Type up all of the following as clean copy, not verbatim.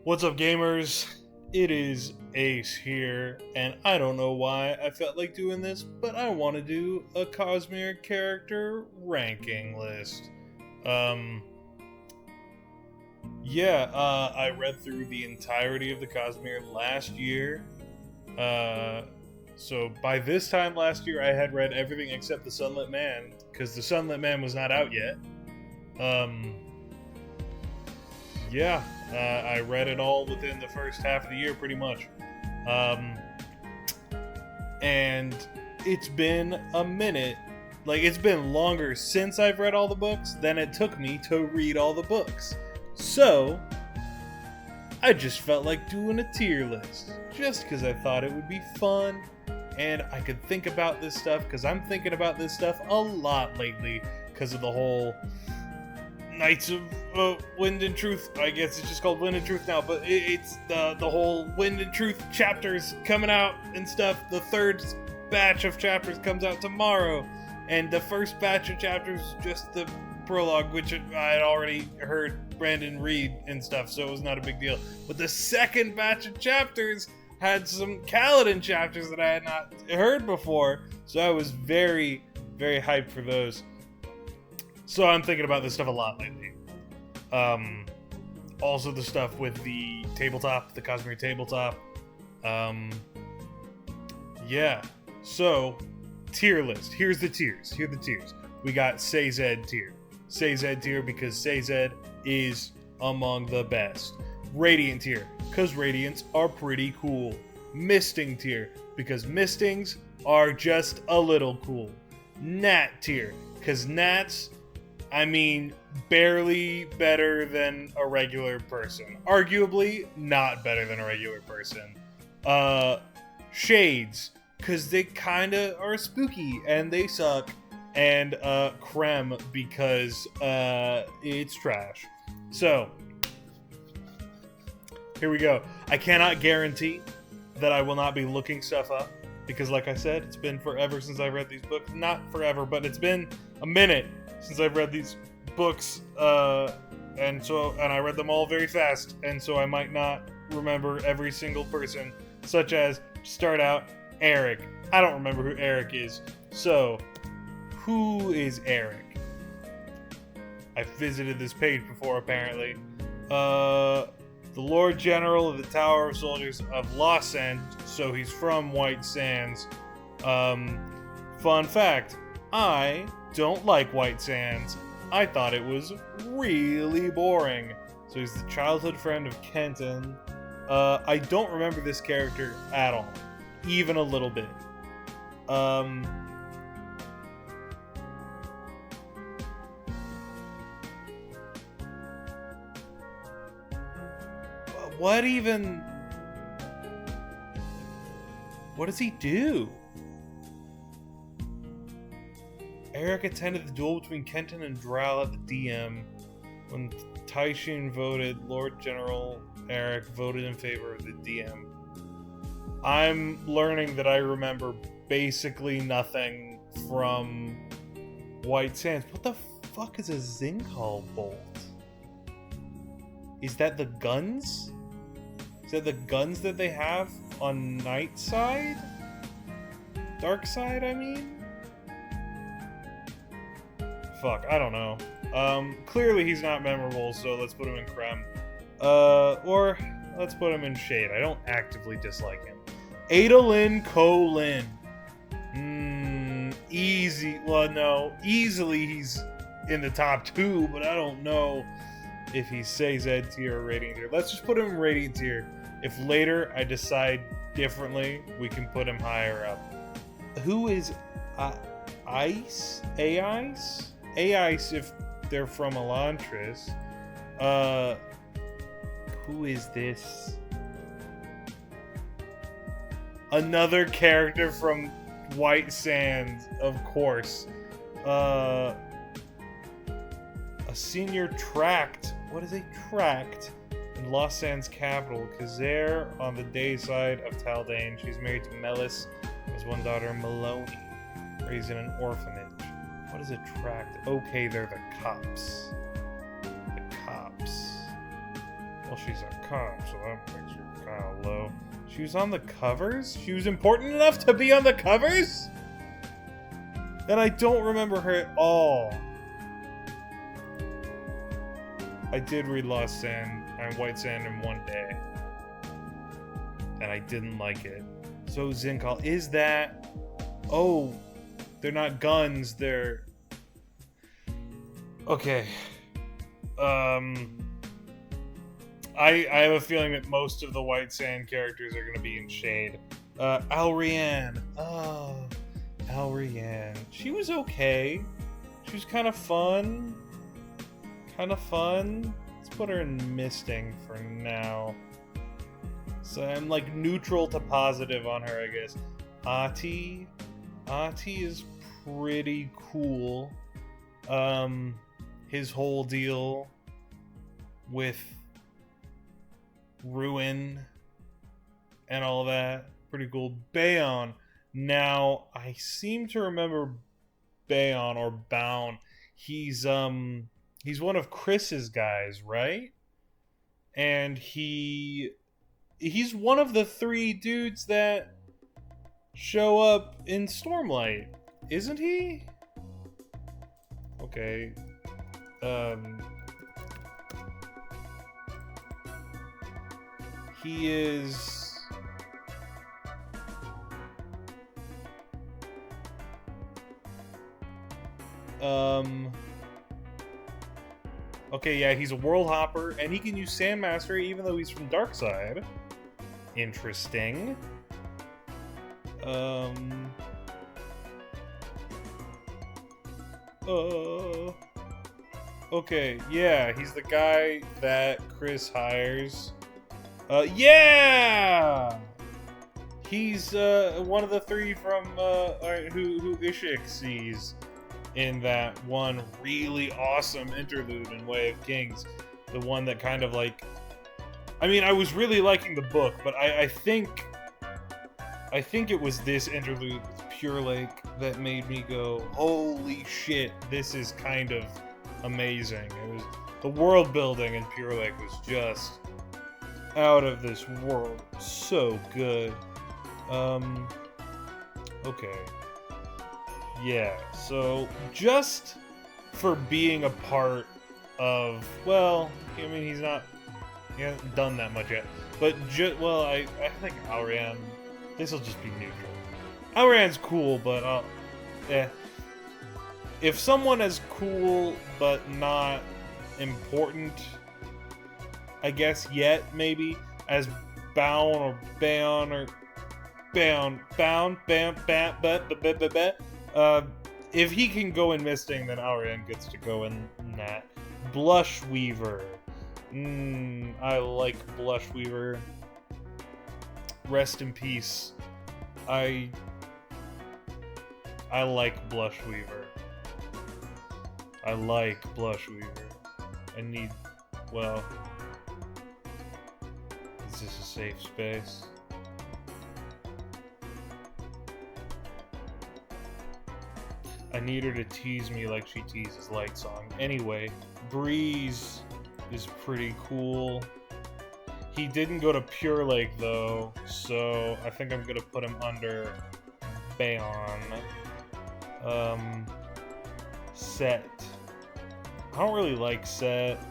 What's up, gamers? It is Ace here, and I don't know why I felt like doing this, but I want to do a Cosmere character ranking list. I read through the entirety of the Cosmere last year. So by this time last year, I had read everything except the Sunlit Man, because the Sunlit Man was not out yet. I read it all within the first half of the year, pretty much. And it's been a minute. Like, it's been longer since I've read all the books than it took me to read all the books. So, I just felt like doing a tier list. Just because I thought it would be fun. And I could think about this stuff, because I'm thinking about this stuff a lot lately. Because of the whole Knights of Wind and Truth. I guess it's just called Wind and Truth now, but it's the whole Wind and Truth chapters coming out and stuff. The third batch of chapters comes out tomorrow, and the first batch of chapters is just the prologue, which I had already heard Brandon read and stuff, so it was not a big deal. But the second batch of chapters had some Kaladin chapters that I had not heard before, so I was very, very hyped for those. So I'm thinking about this stuff a lot lately. Also the stuff with the tabletop, the Cosmere tabletop. So, tier list. Here's the tiers. Here are the tiers. We got Say-Zed tier. Say-Zed tier because Say-Zed is among the best. Radiant tier, because Radiants are pretty cool. Misting tier, because Mistings are just a little cool. Nat tier, because Nats, barely better than a regular person. Arguably, not better than a regular person. Shades, because they kinda are spooky, and they suck. And, Creme, because, it's trash. So, here we go. I cannot guarantee that I will not be looking stuff up, because like I said, it's been forever since I read these books. Not forever, but it's been a minute since I've read these books, and I read them all very fast, and so I might not remember every single person, such as, start out, Eric. I don't remember who Eric is. So, who is Eric? I've visited this page before, apparently. The Lord General of the Tower of Soldiers of Lost Sands, so he's from White Sands. Fun fact, I don't like White Sands. I thought it was really boring. So he's the childhood friend of Kenton. I don't remember this character at all. Even a little bit. What does he do? Eric attended the duel between Kenton and Drow at the DM. When Taishin voted, Lord General Eric voted in favor of the DM. I'm learning that I remember basically nothing from White Sands. What the fuck is a Zinkhal bolt? Is that the guns? Is that the guns that they have on Night Side? Dark Side, I mean? Fuck, I don't know. Clearly he's not memorable, so let's put him in Creme. Or let's put him in Shade. I don't actively dislike him. Adolin Colin. Easy. Well, no. Easily he's in the top 2, but I don't know if he Say-Zed tier or Radiant tier. Let's just put him in Radiant tier. If later I decide differently, we can put him higher up. Who is Ice? Aice? Aice if they're from Elantris. Who is this? Another character from White Sands, of course. A senior tract. What is a tract? In Lost Sands capital, Cosmere on the day side of Taldane. She's married to Melis. Has one daughter, Maloney, raised in an orphanage. What is a tract? Okay, they're the cops. The cops. Well, she's a cop, so that makes her kind of low. She was on the covers? She was important enough to be on the covers? And I don't remember her at all. I did read Lost Sand and White Sand in one day. And I didn't like it. So Zincall, is that... Oh, they're not guns, they're... Okay. I have a feeling that most of the White Sand characters are going to be in shade. Alrianne. Oh, Alrianne. She was okay. She was kind of fun. Let's put her in misting for now. So I'm like neutral to positive on her, I guess. Ahti is pretty cool. His whole deal with Ruin and all that, pretty cool. Bayon. Now, I seem to remember Bayon or Baun. He's one of Chris's guys, right? And he's one of the 3 dudes that show up in Stormlight, isn't he? Okay. He is... Okay, yeah, he's a world hopper, and he can use Sand Mastery even though he's from Darkside. Interesting. Okay, yeah, he's the guy that Chris hires. Yeah! He's, one of the 3 from, who Ishik sees in that one really awesome interlude in Way of Kings. The one that kind of, like... I mean, I was really liking the book, but I think it was this interlude with Pure Lake that made me go, holy shit, this is kind of amazing. It was... The world building in Pure Lake was just... out of this world. So good. Okay. Yeah, so just for being a part of, well, I mean, he hasn't done that much yet, but well, I think Alrianne, this will just be neutral. Alrianne's cool, but if someone is cool but not important, I guess yet, maybe, as Baun or Bayon or Baun, if he can go in Misting, then Alrianne gets to go in that. Blushweaver. I like Blushweaver. Rest in peace. I like Blushweaver. I like Blushweaver. I need... well... Is this a safe space? I need her to tease me like she teases Light Song. Anyway, Breeze is pretty cool. He didn't go to Pure Lake, though, so I think I'm gonna put him under Bayon. Set. I don't really like Set.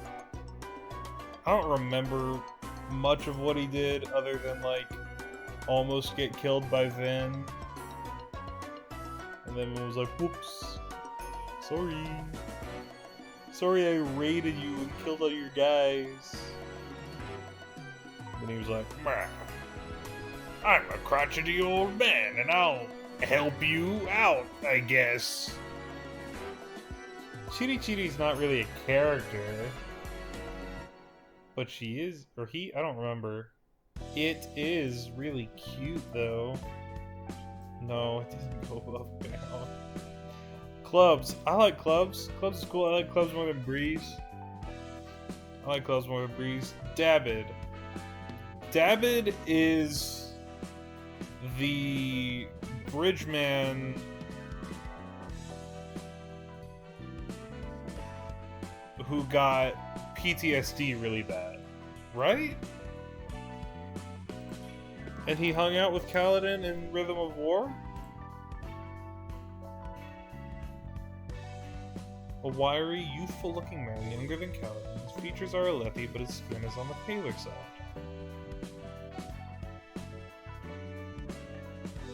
I don't remember much of what he did, other than, like, almost get killed by Vin. And then it was like, whoops. Sorry. Sorry I raided you and killed all your guys. And he was like, "Meh, I'm a crotchety old man and I'll help you out, I guess." Chitty Chitty's not really a character. But she is, or he, I don't remember. It is really cute, though. No, it doesn't go above down. Clubs. I like Clubs. Clubs is cool. I like Clubs more than Breeze. I like Clubs more than Breeze. Dabbid. Dabbid is the bridgeman who got PTSD really bad. Right? And he hung out with Kaladin in Rhythm of War? A wiry, youthful-looking man, younger than Kaladin. His features are Alethi, but his skin is on the paler side.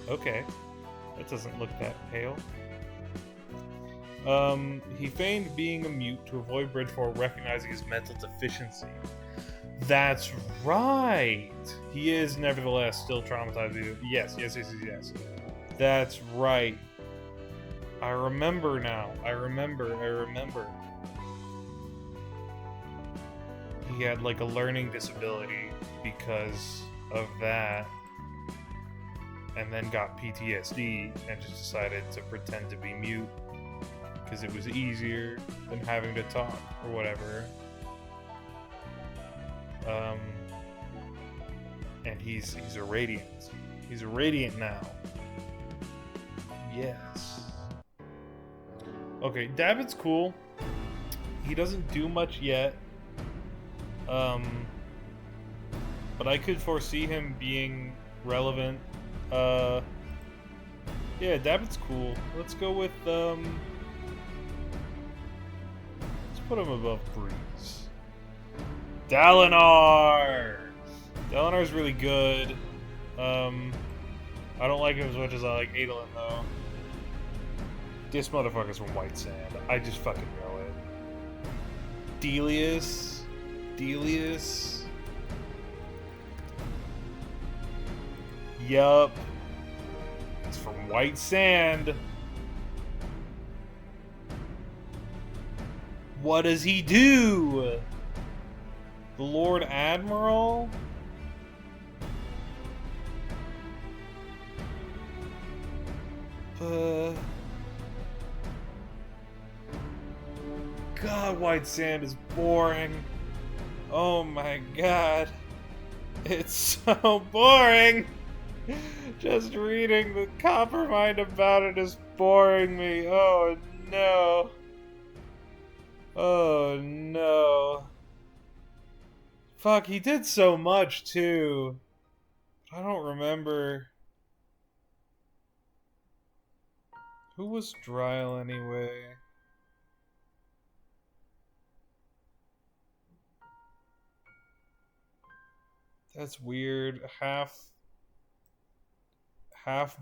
Okay. That doesn't look that pale. He feigned being a mute to avoid Bridgeforth recognizing his mental deficiency. That's right! He is, nevertheless, still traumatized. Yes. That's right. I remember now. I remember. He had, like, a learning disability because of that. And then got PTSD and just decided to pretend to be mute. Because it was easier than having to talk or whatever. And he's a Radiant. He's a Radiant now. Yes. Okay, David's cool. He doesn't do much yet. But I could foresee him being relevant. Yeah, David's cool. Let's go with, let's put him above Breeze. Dalinar! Dalinar's really good. I don't like him as much as I like Adolin, though. This motherfucker's from White Sand. I just fucking know it. Delius. Yup. It's from White Sand. What does he do? The Lord Admiral? God, White Sand is boring. Oh my god. It's so boring. Just reading the Coppermind about it is boring me. Oh no. Oh no. Fuck, he did so much too. I don't remember. Who was Dryle anyway? That's weird. Half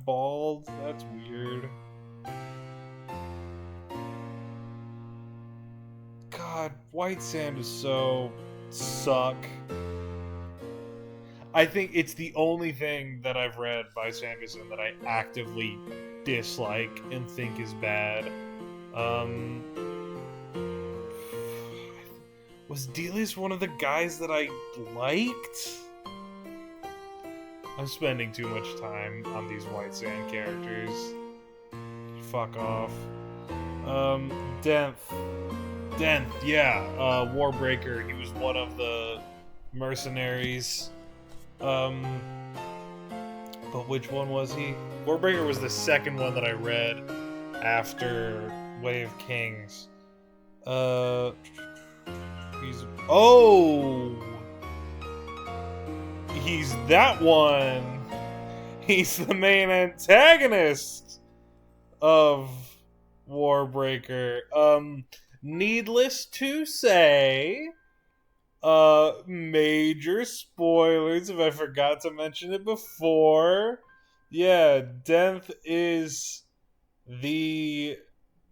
bald? That's weird. God, White Sand is so suck. I think it's the only thing that I've read by Sanderson that I actively dislike and think is bad. Was Delius one of the guys that I liked? I'm spending too much time on these White Sand characters. Fuck off. Denth, yeah. Warbreaker, he was one of the mercenaries. But which one was he? Warbreaker was the second one that I read after Way of Kings. He's that one. He's the main antagonist of Warbreaker. Needless to say, major spoilers if I forgot to mention it before. Yeah, Denth is the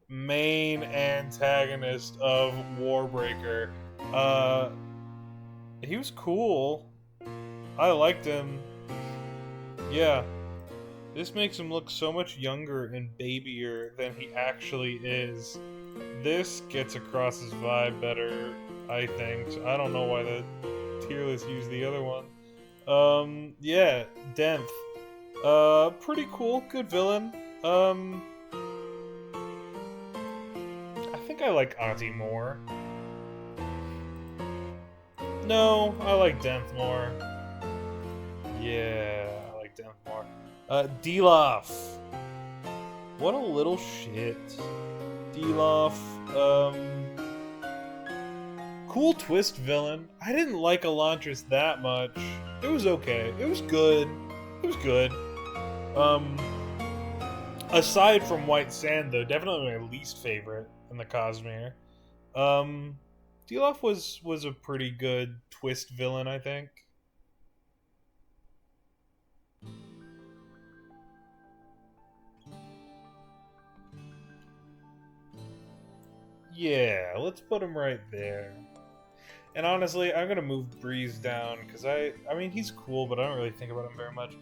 main antagonist of Warbreaker. He was cool. I liked him. Yeah. This makes him look so much younger and babyier than he actually is. This gets across his vibe better, I think. So I don't know why the tier list used the other one. Yeah, Denth. Pretty cool. Good villain. I think I like Auntie more. No, I like Denth more. Yeah, I like Denth more. Deloff. What a little shit. Deloff, Cool twist villain. I didn't like Elantris that much. It was okay. It was good. It was good. Aside from White Sand, though, definitely my least favorite in the Cosmere. Dilaf was a pretty good twist villain, I think. Yeah, let's put him right there. And honestly, I'm gonna move Breeze down because I mean he's cool, but I don't really think about him very much.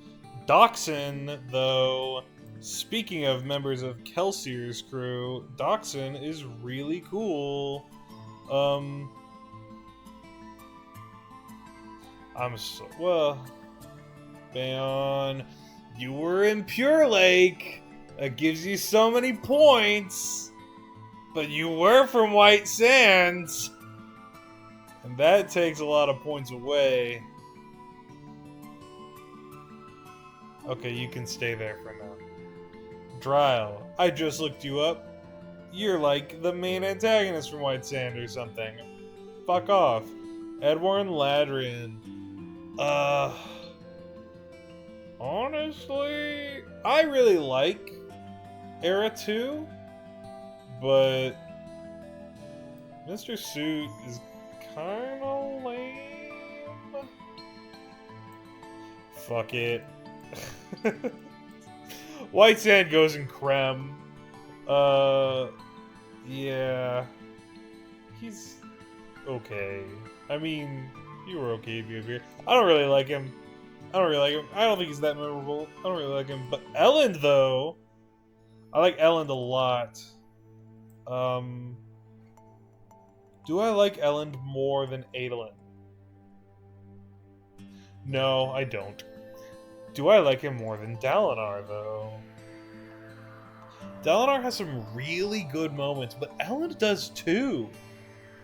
Doxin, though, speaking of members of Kelsier's crew, Doxin is really cool. I'm so well. Bayon, you were in Pure Lake. That gives you so many points. But you were from White Sands. And that takes a lot of points away. Okay, you can stay there for now. Dryle, I just looked you up. You're like the main antagonist from White Sand or something. Fuck off. Edwarn Ladrian. Honestly, I really like Era 2, but Mr. Suit is kinda lame. Fuck it. White Sand goes in Creme. Yeah. He's okay. I mean, you were okay if you were here. I don't really like him. I don't think he's that memorable. I don't really like him. But Elend, though. I like Elend a lot. Do I like Elend more than Adolin? No, I don't. Do I like him more than Dalinar, though? Dalinar has some really good moments, but Elend does too.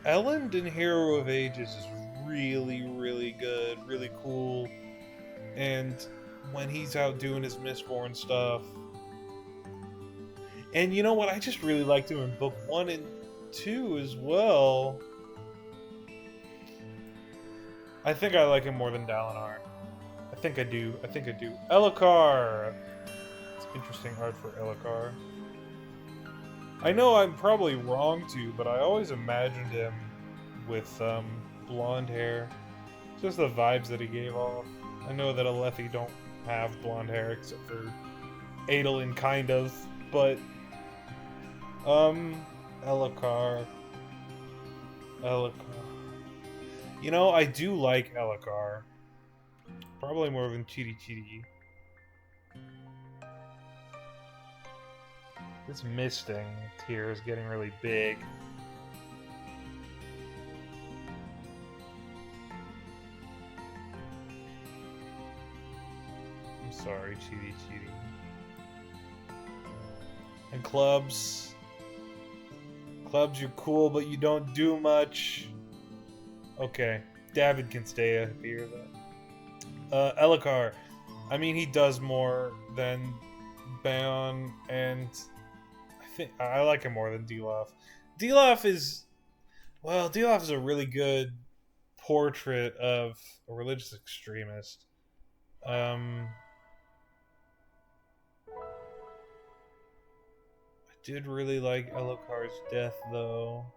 Elend in Hero of Ages is really, really good, really cool. And when he's out doing his Mistborn stuff. And you know what? I just really liked him in Book 1 and 2 as well. I think I like him more than Dalinar. I think I do. Elhokar! It's interesting art for Elhokar. I know I'm probably wrong to, but I always imagined him with blonde hair. Just the vibes that he gave off. I know that Alethi don't have blonde hair except for Adolin, kind of, but Elhokar. You know, I do like Elhokar. Probably more than Chidi Chidi. This misting tier is getting really big. I'm sorry, Chidi Chidi. And clubs. Clubs, you're cool, but you don't do much. Okay, David can stay up here, though. Elhokar. I mean, he does more than Bayon, and I think I like him more than Dilaf. Dilaf is a really good portrait of a religious extremist. I did really like Elhokar's death, though.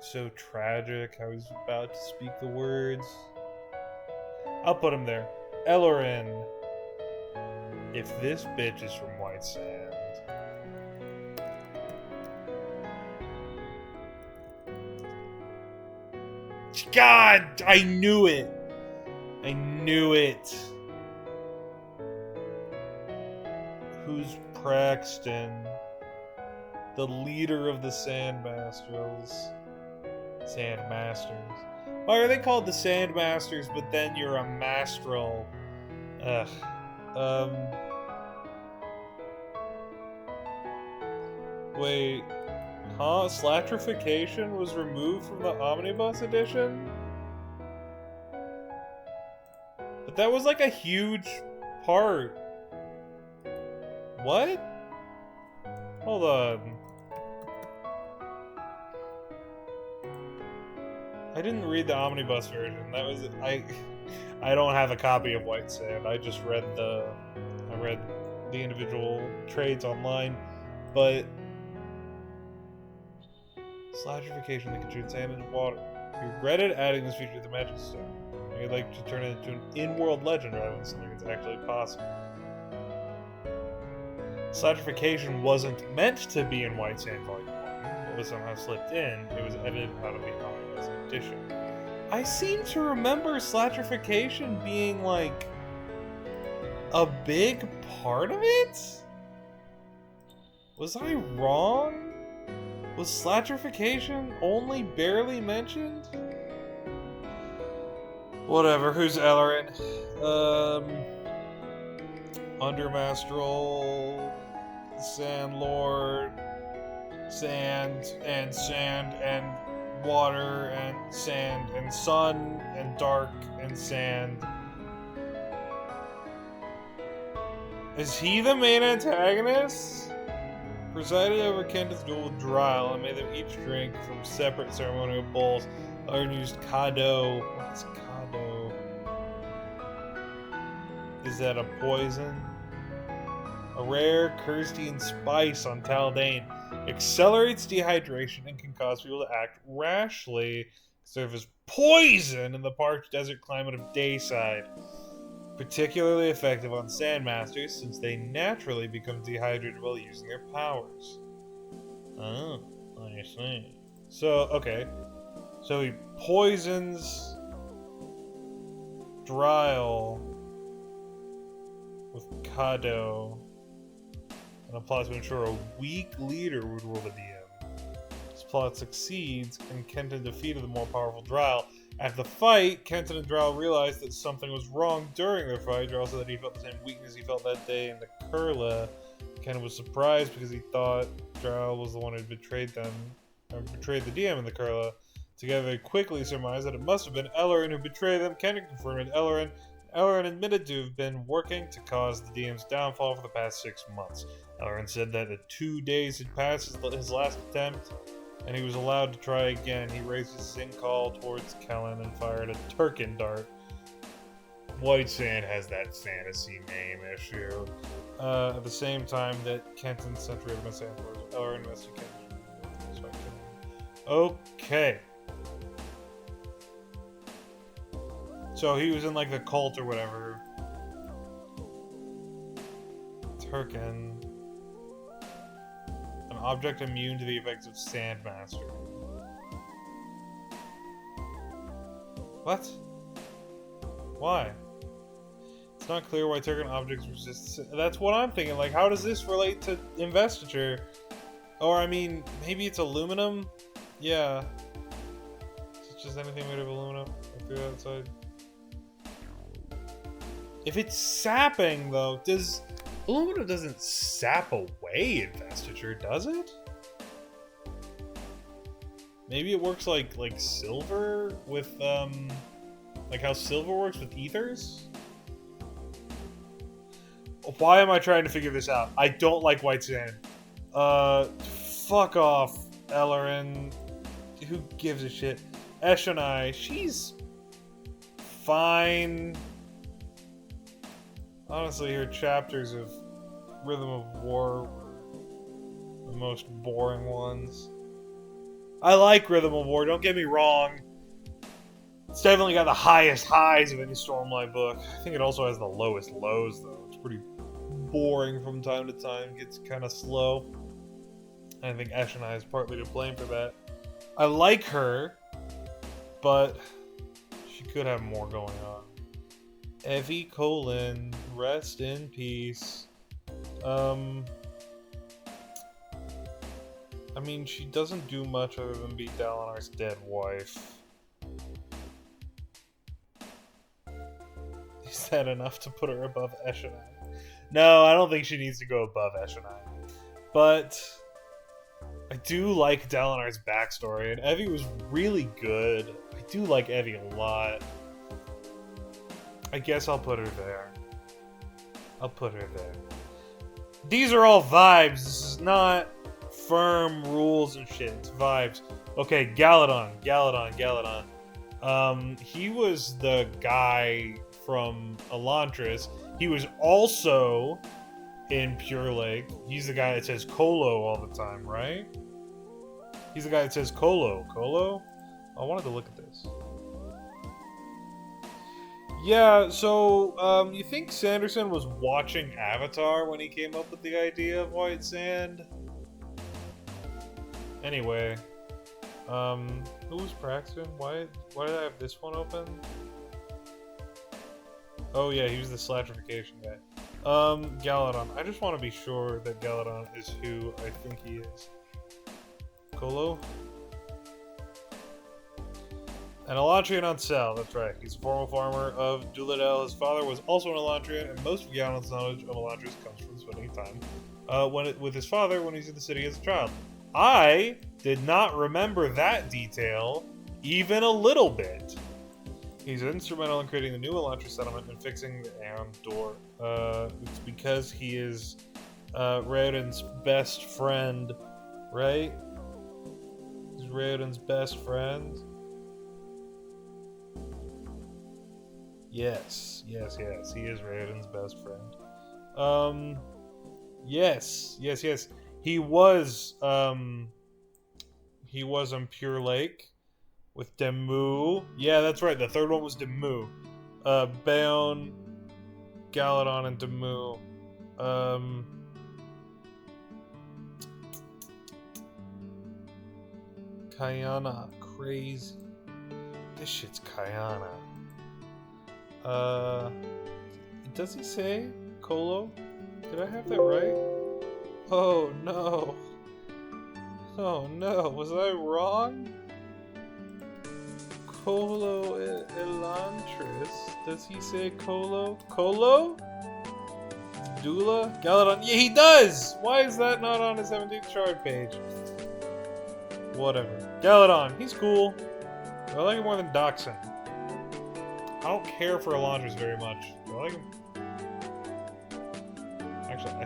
So tragic. I was about to speak the words. I'll put him there. Elorin. If this bitch is from White Sand. God! I knew it! I knew it! Who's Praxton? The leader of the Sandmasters. Why are they called the Sandmasters, but then you're a Mastral? Ugh. Wait. Huh? Slatrification was removed from the Omnibus Edition? But that was like a huge part. What? Hold on. I didn't read the omnibus version. That was I don't have a copy of White Sand. I just read the individual trades online, but Slatterification that can turn sand into water. If you regretted adding this feature to the Magic Stone, you'd like to turn it into an in-world legend rather than something that's actually possible. Slatterification wasn't meant to be in White Sand Volume 1. It was somehow slipped in. It was edited out of the Omnibus edition. I seem to remember Slatterification being, like, a big part of it? Was I wrong? Was Slatterification only barely mentioned? Whatever, who's Ellerin? Undermastral, Sandlord, sand and water and sand and sun and dark and sand. Is he the main antagonist? Presided over Kenton's duel with Dryle and made them each drink from separate ceremonial bowls. Ellerin used Kado. What's Kado? Is that a poison? A rare Kirstein spice on Taldane. Accelerates dehydration and can cause people to act rashly. Serve as poison in the parched desert climate of Dayside. Particularly effective on Sandmasters since they naturally become dehydrated while using their powers. Oh, I see. So, okay. So he poisons Dryle with Kado and a plot to ensure a weak leader would rule the DM. This plot succeeds, and Kenton defeated the more powerful Dryle. After the fight, Kenton and Dryle realized that something was wrong during their fight. Dryle said that he felt the same weakness he felt that day in the Kurla. Kenton was surprised because he thought Dryle was the one who betrayed them, or betrayed the DM in the Kurla. Together they quickly surmised that it must have been Ellerin who betrayed them. Kenton confirmed it Ellerin. Ellerin admitted to have been working to cause the DM's downfall for the past 6 months. Ellerin said that the 2 days had passed his last attempt, and he was allowed to try again. He raised his Zing call towards Kellen and fired a Turkin dart. White Sand has that fantasy name issue. At the same time that Kenton sent Raven and Sand towards Ellerin investigated. Okay. So he was in like the cult or whatever. Turkin. An object immune to the effects of Sandmaster. What? Why? It's not clear why Turkin objects resist. That's what I'm thinking. Like, how does this relate to investiture? Or, I mean, maybe it's aluminum? Yeah. Is it just anything made of aluminum? Through that side. If it's sapping, though, aluminum doesn't sap away investiture, does it? Maybe it works like silver with, like how silver works with ethers? Why am I trying to figure this out? I don't like White Sand. Fuck off, Ellerin. Who gives a shit? Eshonai, she's fine. Honestly, her chapters of Rhythm of War were the most boring ones. I like Rhythm of War, don't get me wrong. It's definitely got the highest highs of any Stormlight book. I think it also has the lowest lows, though. It's pretty boring from time to time, gets kind of slow. And I think Eshonai is partly to blame for that. I like her, but she could have more going on. Evie Colin, rest in peace. I mean, she doesn't do much other than be Dalinar's dead wife. Is that enough to put her above Eshonai? No, I don't think she needs to go above Eshonai. But I do like Dalinar's backstory, and Evie was really good. I do like Evie a lot. I guess I'll put her there. I'll put her there. These are all vibes. This is not firm rules and shit. It's vibes. Okay, Galadon. He was the guy from Elantris. He was also in Pure Lake. He's the guy that says Colo all the time, right? He's the guy that says Colo. Colo? I wanted to look at this. Yeah, so, you think Sanderson was watching Avatar when he came up with the idea of white sand? Anyway, who was Braxton? Why did I have this one open? Oh yeah, he was the slatrification guy. Galadon. I just want to be sure that Galadon is who I think he is. Colo? An Elantrian on Sal, that's right. He's a former farmer of Duladel. His father was also an Elantrian, and most of Galadon's knowledge of Elantris comes from spending time with his father when he's in the city as a child. I did not remember that detail even a little bit. He's instrumental in creating the new Elantris settlement and fixing the Aeon door. It's because he is Raoden's best friend, right? He's Raoden's best friend. Yes. He is Raoden's best friend. Yes. He was on Pure Lake with Demu. Yeah, that's right. The third one was Demu. Baon, Galadon, and Demu. Kayana, crazy. This shit's Kayana. Does he say Colo? Did I have that right? Oh no. Oh no, was I wrong? Colo Elantris. Does he say Colo? Colo? Dula? Galadon? Yeah, he does! Why is that not on his 17th shard page? Whatever. Galadon, he's cool. I like him more than Doxin. I don't care for Elantris very much. Do I like him? Actually, I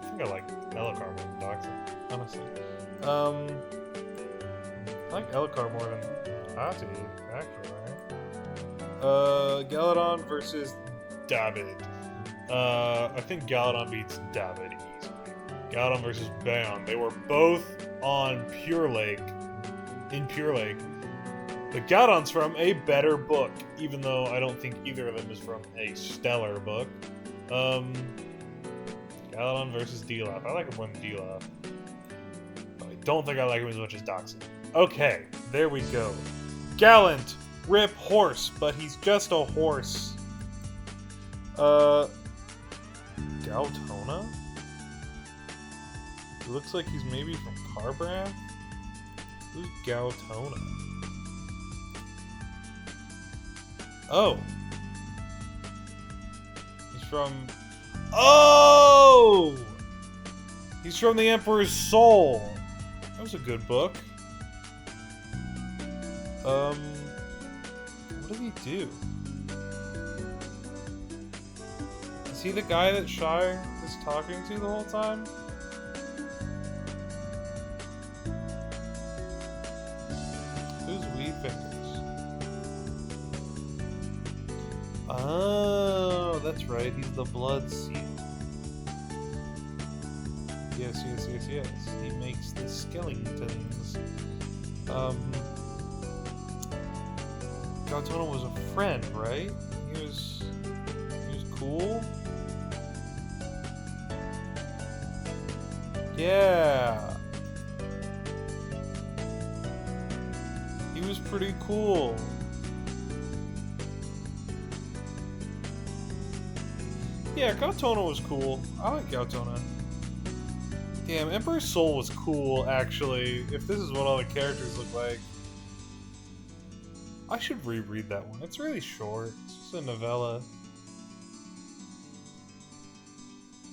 think I like Elhokar more than Doxin, honestly. I like Elhokar more than Hati, actually, right? Galadon versus David. I think Galadon beats David easily. Galadon versus Baon. They were both on Pure Lake. In Pure Lake. But Galadon's from a better book, even though I don't think either of them is from a stellar book. Galadon versus Dilaf. I like him more than Dilaf. But I don't think I like him as much as Doxin. Okay, there we go. Gallant, rip horse, but he's just a horse. Gautona? It looks like he's maybe from Carbrath? Who's Gautona? Oh. He's from... Oh! He's from the Emperor's Soul. That was a good book. What did he do? Is he the guy that Shire is talking to the whole time? Who's Weed Fingers? Oh, that's right. He's the Blood Seal. Yes. He makes the skeletons. Gautona was a friend, right? He was cool. Yeah. He was pretty cool. Yeah, Gautona was cool. I like Gautona. Damn, Emperor's Soul was cool, actually. If this is what all the characters look like. I should reread that one. It's really short. It's just a novella.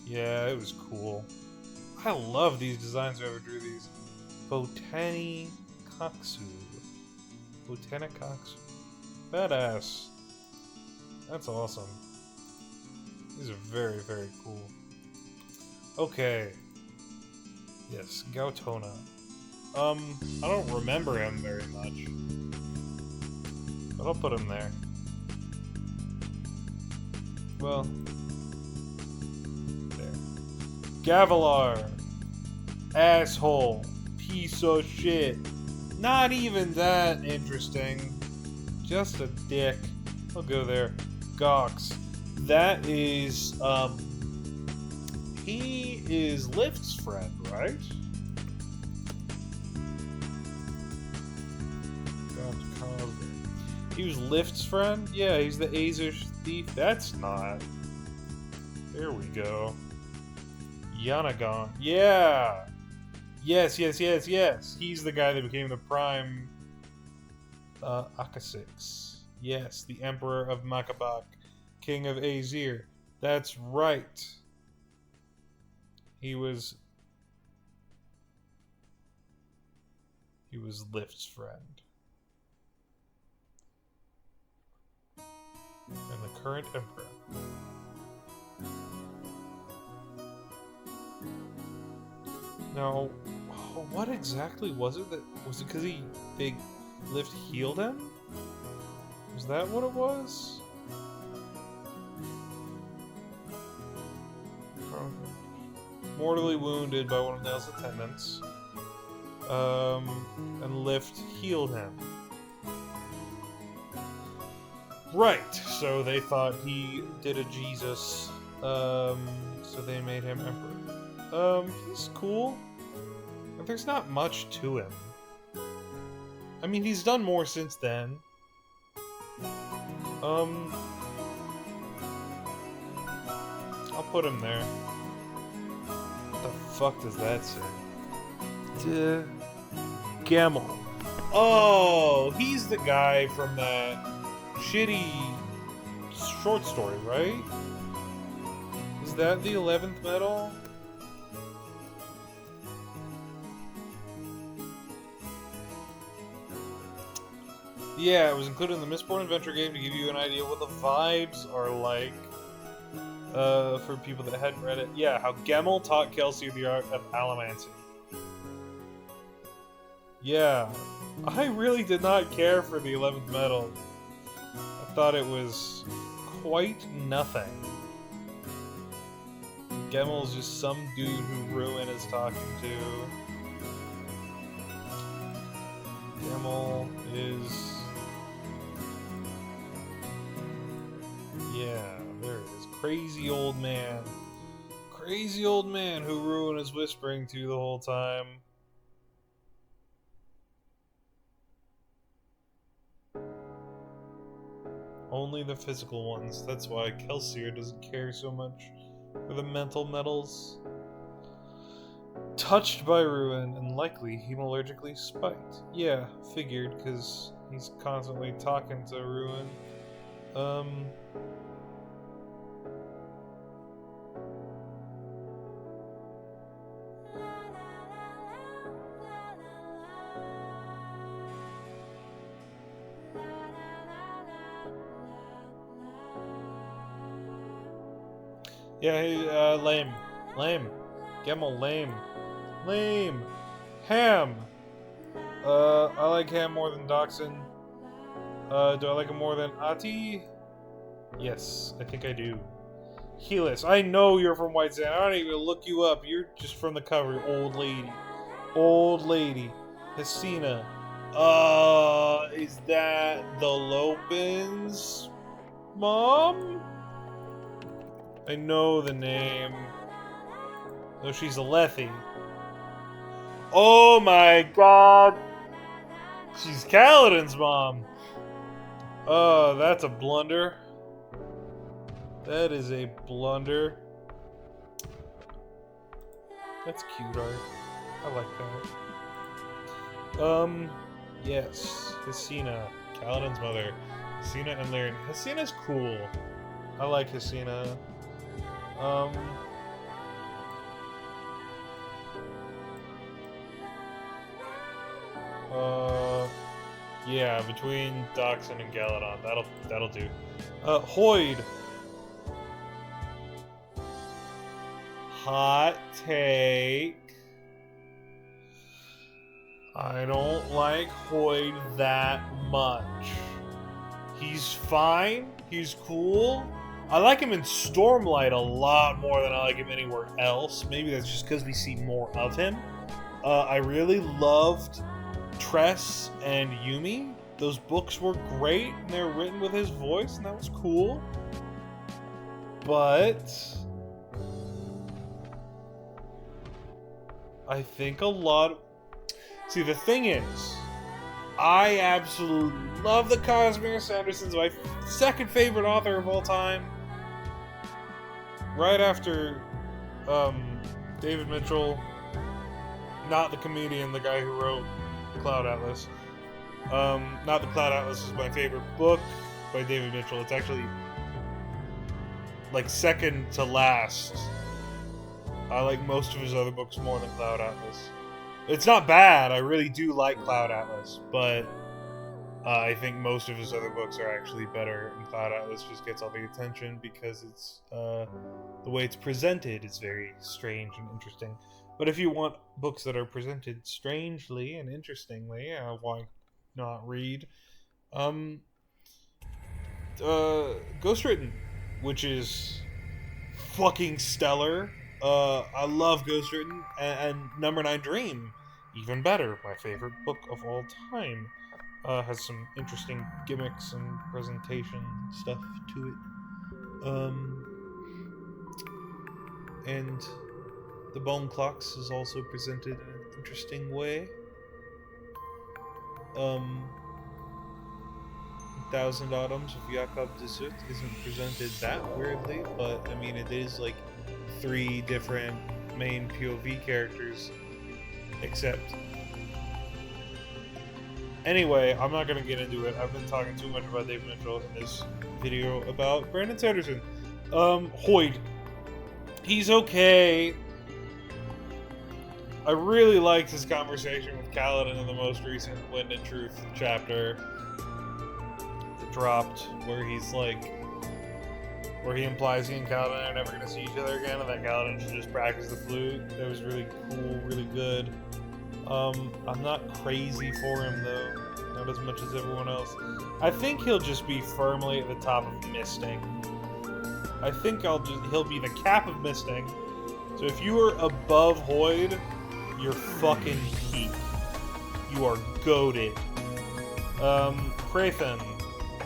Yeah, it was cool. I love these designs whoever drew these. Botanicaksu. Botanicaksu. Badass. That's awesome. These are very, very cool. Okay. Yes, Gautona. I don't remember him very much. But I'll put him there. Well, there. Gavilar. Asshole. Piece of shit. Not even that interesting. Just a dick. I'll go there. Gox. That is, he is Lift's friend, right? He was Lift's friend? Yeah, he's the Azer thief. That's not. There we go. Yanagon. Yeah! Yes. He's the guy that became the Prime Akasix. Yes, the Emperor of Makabak, King of Azir. That's right. He was Lift's friend. And the current Emperor. Now, what exactly was it? Was it because they Lift healed him? Was that what it was? Mortally wounded by one of Nell's attendants. And Lift healed him. Right, so they thought he did a Jesus, so they made him Emperor. He's cool. But there's not much to him. I mean, he's done more since then. I'll put him there. What the fuck does that say? Gamel. Oh, he's the guy from that shitty short story, right? Is that the 11th medal? Yeah, it was included in the Mistborn Adventure game to give you an idea what the vibes are like for people that hadn't read it. Yeah, how Gemmel taught Kelsey the art of allomancy. Yeah, I really did not care for the 11th medal. I thought it was quite nothing. Gemmel's just some dude who Ruin is talking to. Gemmel is... yeah, there it is. Crazy old man. Crazy old man who Ruin is whispering to the whole time. Only the physical ones. That's why Kelsier doesn't care so much for the mental metals. Touched by Ruin and likely hemologically spiked. Yeah, figured, because he's constantly talking to Ruin. Yeah, hey, lame. Lame. Gemmel, lame. Lame. Ham! I like Ham more than Dachshund. Do I like him more than Ati? Yes, I think I do. Helis, I know you're from White Sand. I don't even look you up. You're just from the cover, old lady. Old lady. Hesina. Is that the Lopin's mom? I know the name. No, she's a Lethe. Oh my god! She's Kaladin's mom! Oh, that's a blunder. That is a blunder. That's cute art. I like that. Yes. Hesina. Kaladin's mother. Hesina and Lyrian. Hesina's cool. I like Hesina. Yeah, between Dachshund and Galadon, that'll do. Hoyd. Hot take. I don't like Hoyd that much. He's fine. He's cool. I like him in Stormlight a lot more than I like him anywhere else. Maybe that's just because we see more of him. I really loved Tress and Yumi. Those books were great, and they were written with his voice, and that was cool. But I think a lot... See, the thing is, I absolutely love the Cosmere. Sanderson's my second favorite author of all time. Right after David Mitchell. Not the comedian, the guy who wrote Cloud Atlas. Not the Cloud Atlas is my favorite book by David Mitchell. It's actually like second to last. I like most of his other books more than Cloud Atlas. It's not bad. I really do like Cloud Atlas, but I think most of his other books are actually better, and Cloud Atlas just gets all the attention because it's the way it's presented is very strange and interesting. But if you want books that are presented strangely and interestingly, why not read Ghostwritten, which is fucking stellar. I love Ghostwritten, and Number 9 Dream, even better. My favorite book of all time. Has some interesting gimmicks and presentation stuff to it. And The Bone Clocks is also presented in an interesting way. 1000 Autumns of Jakob de Zoet isn't presented that weirdly, but I mean it is like 3 different main POV characters, except... Anyway, I'm not gonna get into it. I've been talking too much about David Mitchell in this video about Brandon Sanderson. Hoyd. He's okay. I really liked his conversation with Kaladin in the most recent Wind and Truth chapter that dropped, where he's like, where he implies he and Kaladin are never gonna see each other again, and that Kaladin should just practice the flute. That was really cool, really good. I'm not crazy for him though, not as much as everyone else. I think he'll just be firmly at the top of Misting. I think he'll be the cap of Misting. So if you are above Hoyd, you're fucking peak. You are goated. Prathan,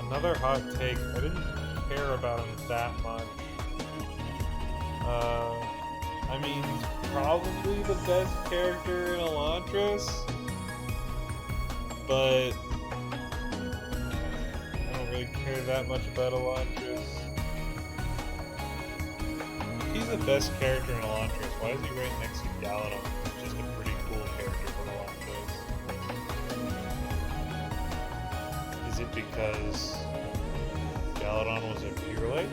another hot take. I didn't care about him that much. I mean, he's probably the best character in Elantris, but I don't really care that much about Elantris. If he's the best character in Elantris, why is he right next to Galadon? He's just a pretty cool character from Elantris. Is it because Galadon was a Pure Light?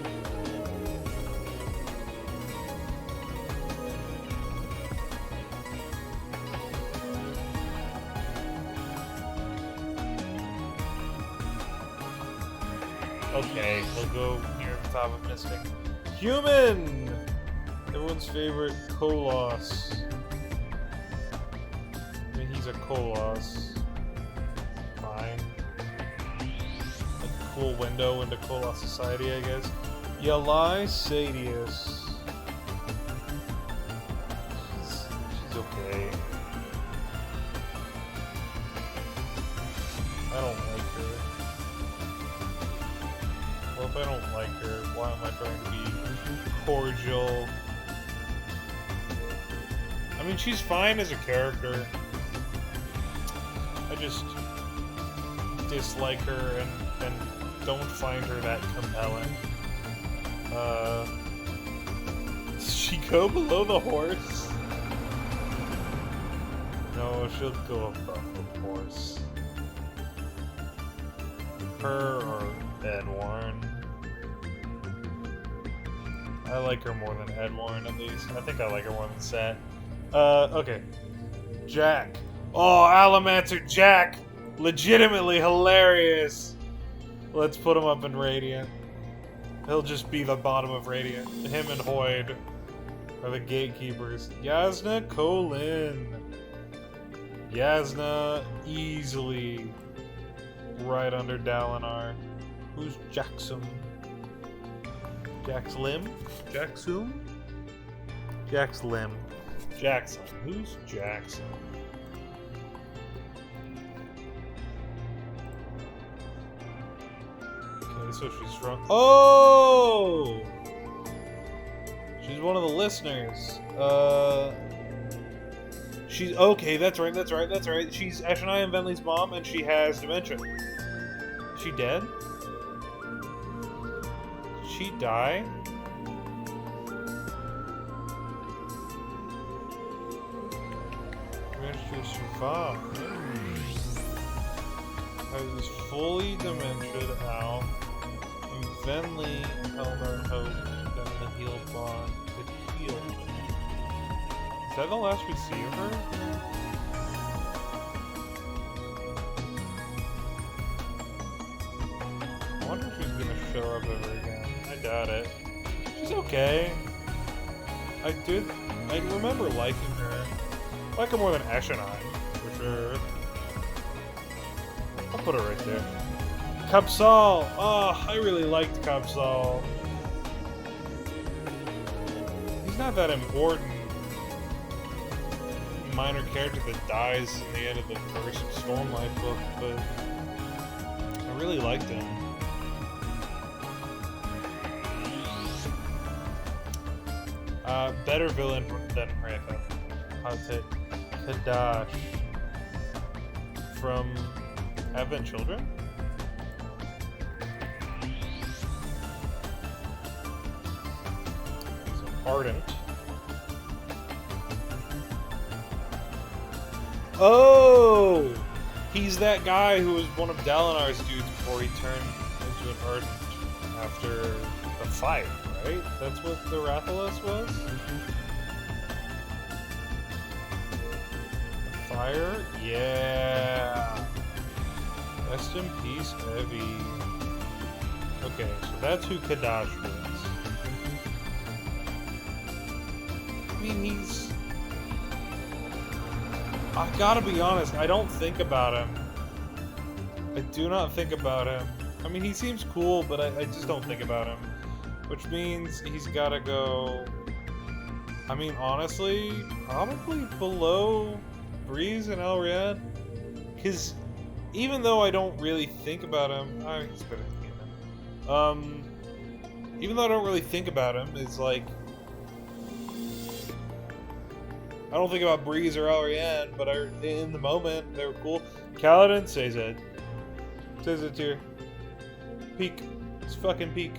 Okay, he'll go near the top of Mystic. Human! Everyone's favorite Koloss. I mean, he's a Koloss. Fine. A cool window into Koloss society, I guess. Yalai Sadius. She's okay. I don't like her. Well, if I don't like her, why am I trying to be cordial? I mean, she's fine as a character. I just dislike her and don't find her that compelling. Does she go below the horse? No, she'll go above the horse. Her or Edwarn. I like her more than Edwarn, at least. I think I like her more than Set. Okay. Jack. Oh, Alamancer Jack! Legitimately hilarious! Let's put him up in Radiant. He'll just be the bottom of Radiant. Him and Hoyd are the gatekeepers. Yasna Kholin. Yasna easily right under Dalinar. Who's Jackson? Jax Lim? Jaxum? Jax Lim. Jackson. Who's Jackson? Okay, so she's from... Oh! She's one of the listeners. She's... Okay, that's right. She's Ashania and Venley's mom, and she has dementia. Is she dead? Did she die? Managed to survive. I was fully dementia out. And Venley held our hope that the healed bond could heal. Is that the last we see of her? I wonder if she's gonna show up ever again. I doubt it. She's okay. I remember liking her. I like her more than Ashania, for sure. I'll put her right there. Kapsal! Oh, I really liked Kapsal. He's not that important. Minor character that dies in the end of the first Stormlight book, but I really liked him. Better villain than Random. Hazet Kadash from Advent Children? So Ardent. Oh! He's that guy who was one of Dalinar's dudes before he turned into an Ardent after the fight, right? That's what the Rathalos was? Fire? Yeah! Rest in peace, Evie. Okay, so that's who Kadash was. I mean, he's... I gotta be honest, I don't think about him. I do not think about him. I mean, he seems cool, but I just don't think about him. Which means he's gotta go... I mean, honestly, probably below Breeze and Elriad. Because even though I don't really think about him... he's better than me, then. Even though I don't really think about him, it's like... I don't think about Breeze or Elriad, but in the moment, they were cool. Kaladin, Sazed. Sazed here. Peak. It's fucking peak.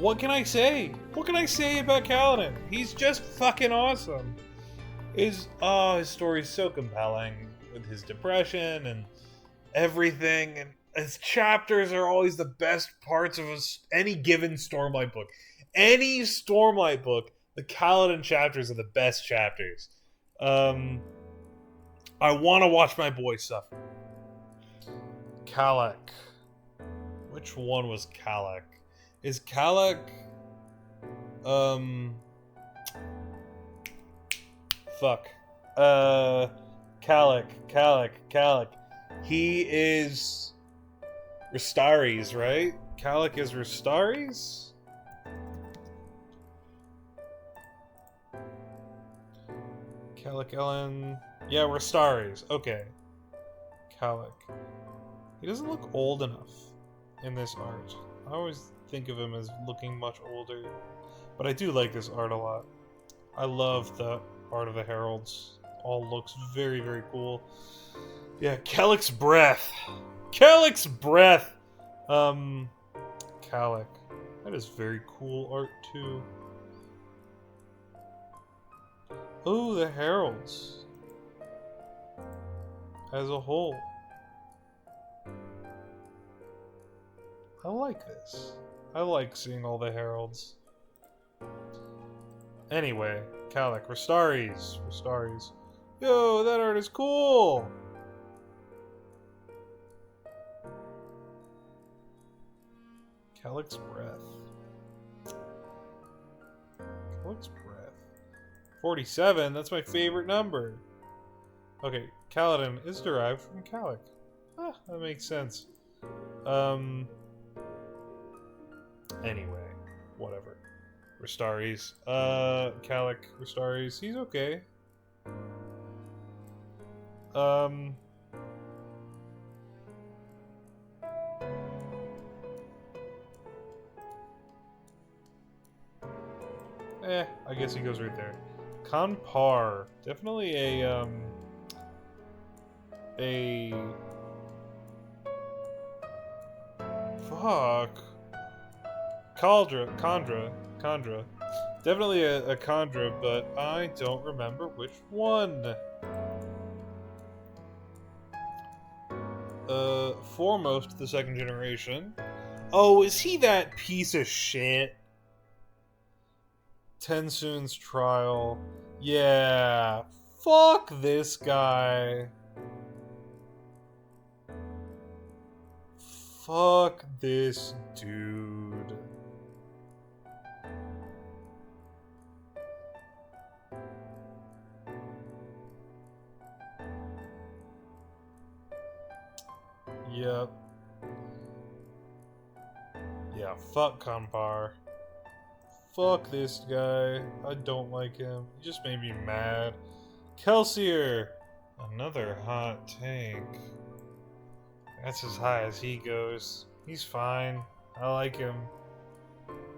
What can I say? What can I say about Kaladin? He's just fucking awesome. His story's so compelling with his depression and everything, and his chapters are always the best parts of any given Stormlight book. Any Stormlight book, the Kaladin chapters are the best chapters. I want to watch my boy suffer. Kalak. Which one was Kalak? Is Kalak... Fuck. Kalak. He is... Restaries, right? Kalak is Restaries? Kalak Ellen... Yeah, Restaries. Okay. Kalak. He doesn't look old enough in this art. I always think of him as looking much older. But I do like this art a lot. I love the art of the heralds. All looks very, very cool. Yeah, Kalak's breath. Kalak's breath! Kalak. That is very cool art, too. Oh, the heralds. As a whole. I like this. I like seeing all the heralds. Anyway, Kalak, Restaries. Yo, that art is cool! Kalak's breath. 47, that's my favorite number. Okay, Kaladin is derived from Kalak. Ah, that makes sense. Anyway, whatever. Ristaris. Calic Ristaris. He's okay. I guess he goes right there. Conpar. Definitely a fuck. Chandra. Definitely a Chandra, but I don't remember which one. Foremost, the second generation. Oh, is he that piece of shit? Tensoon's trial. Yeah. Fuck this guy. Fuck this dude. Yep. Yeah, fuck Compar. Fuck this guy. I don't like him. He just made me mad. Kelsier! Another hot tank. That's as high as he goes. He's fine. I like him.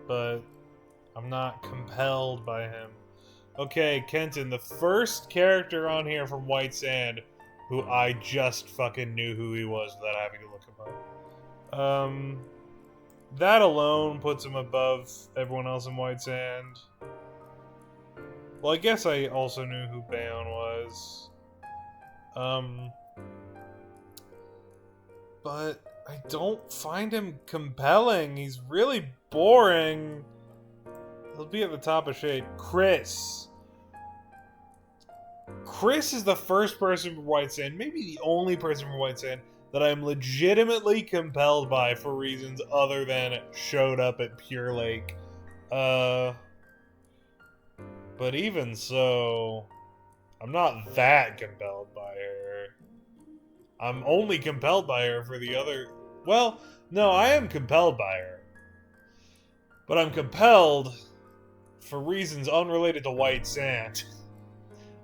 But I'm not compelled by him. Okay, Kenton, the first character on here from White Sand who I just fucking knew who he was without having to look him up. That alone puts him above everyone else in White Sand. Well, I guess I also knew who Bayon was. But I don't find him compelling. He's really boring. He'll be at the top of shade. Chris. Chris is the first person from White Sand, maybe the only person from White Sand, that I'm legitimately compelled by for reasons other than showed up at Pure Lake. But even so, I'm not that compelled by her. I'm only compelled by her for the other... Well, no, I am compelled by her. But I'm compelled for reasons unrelated to White Sand.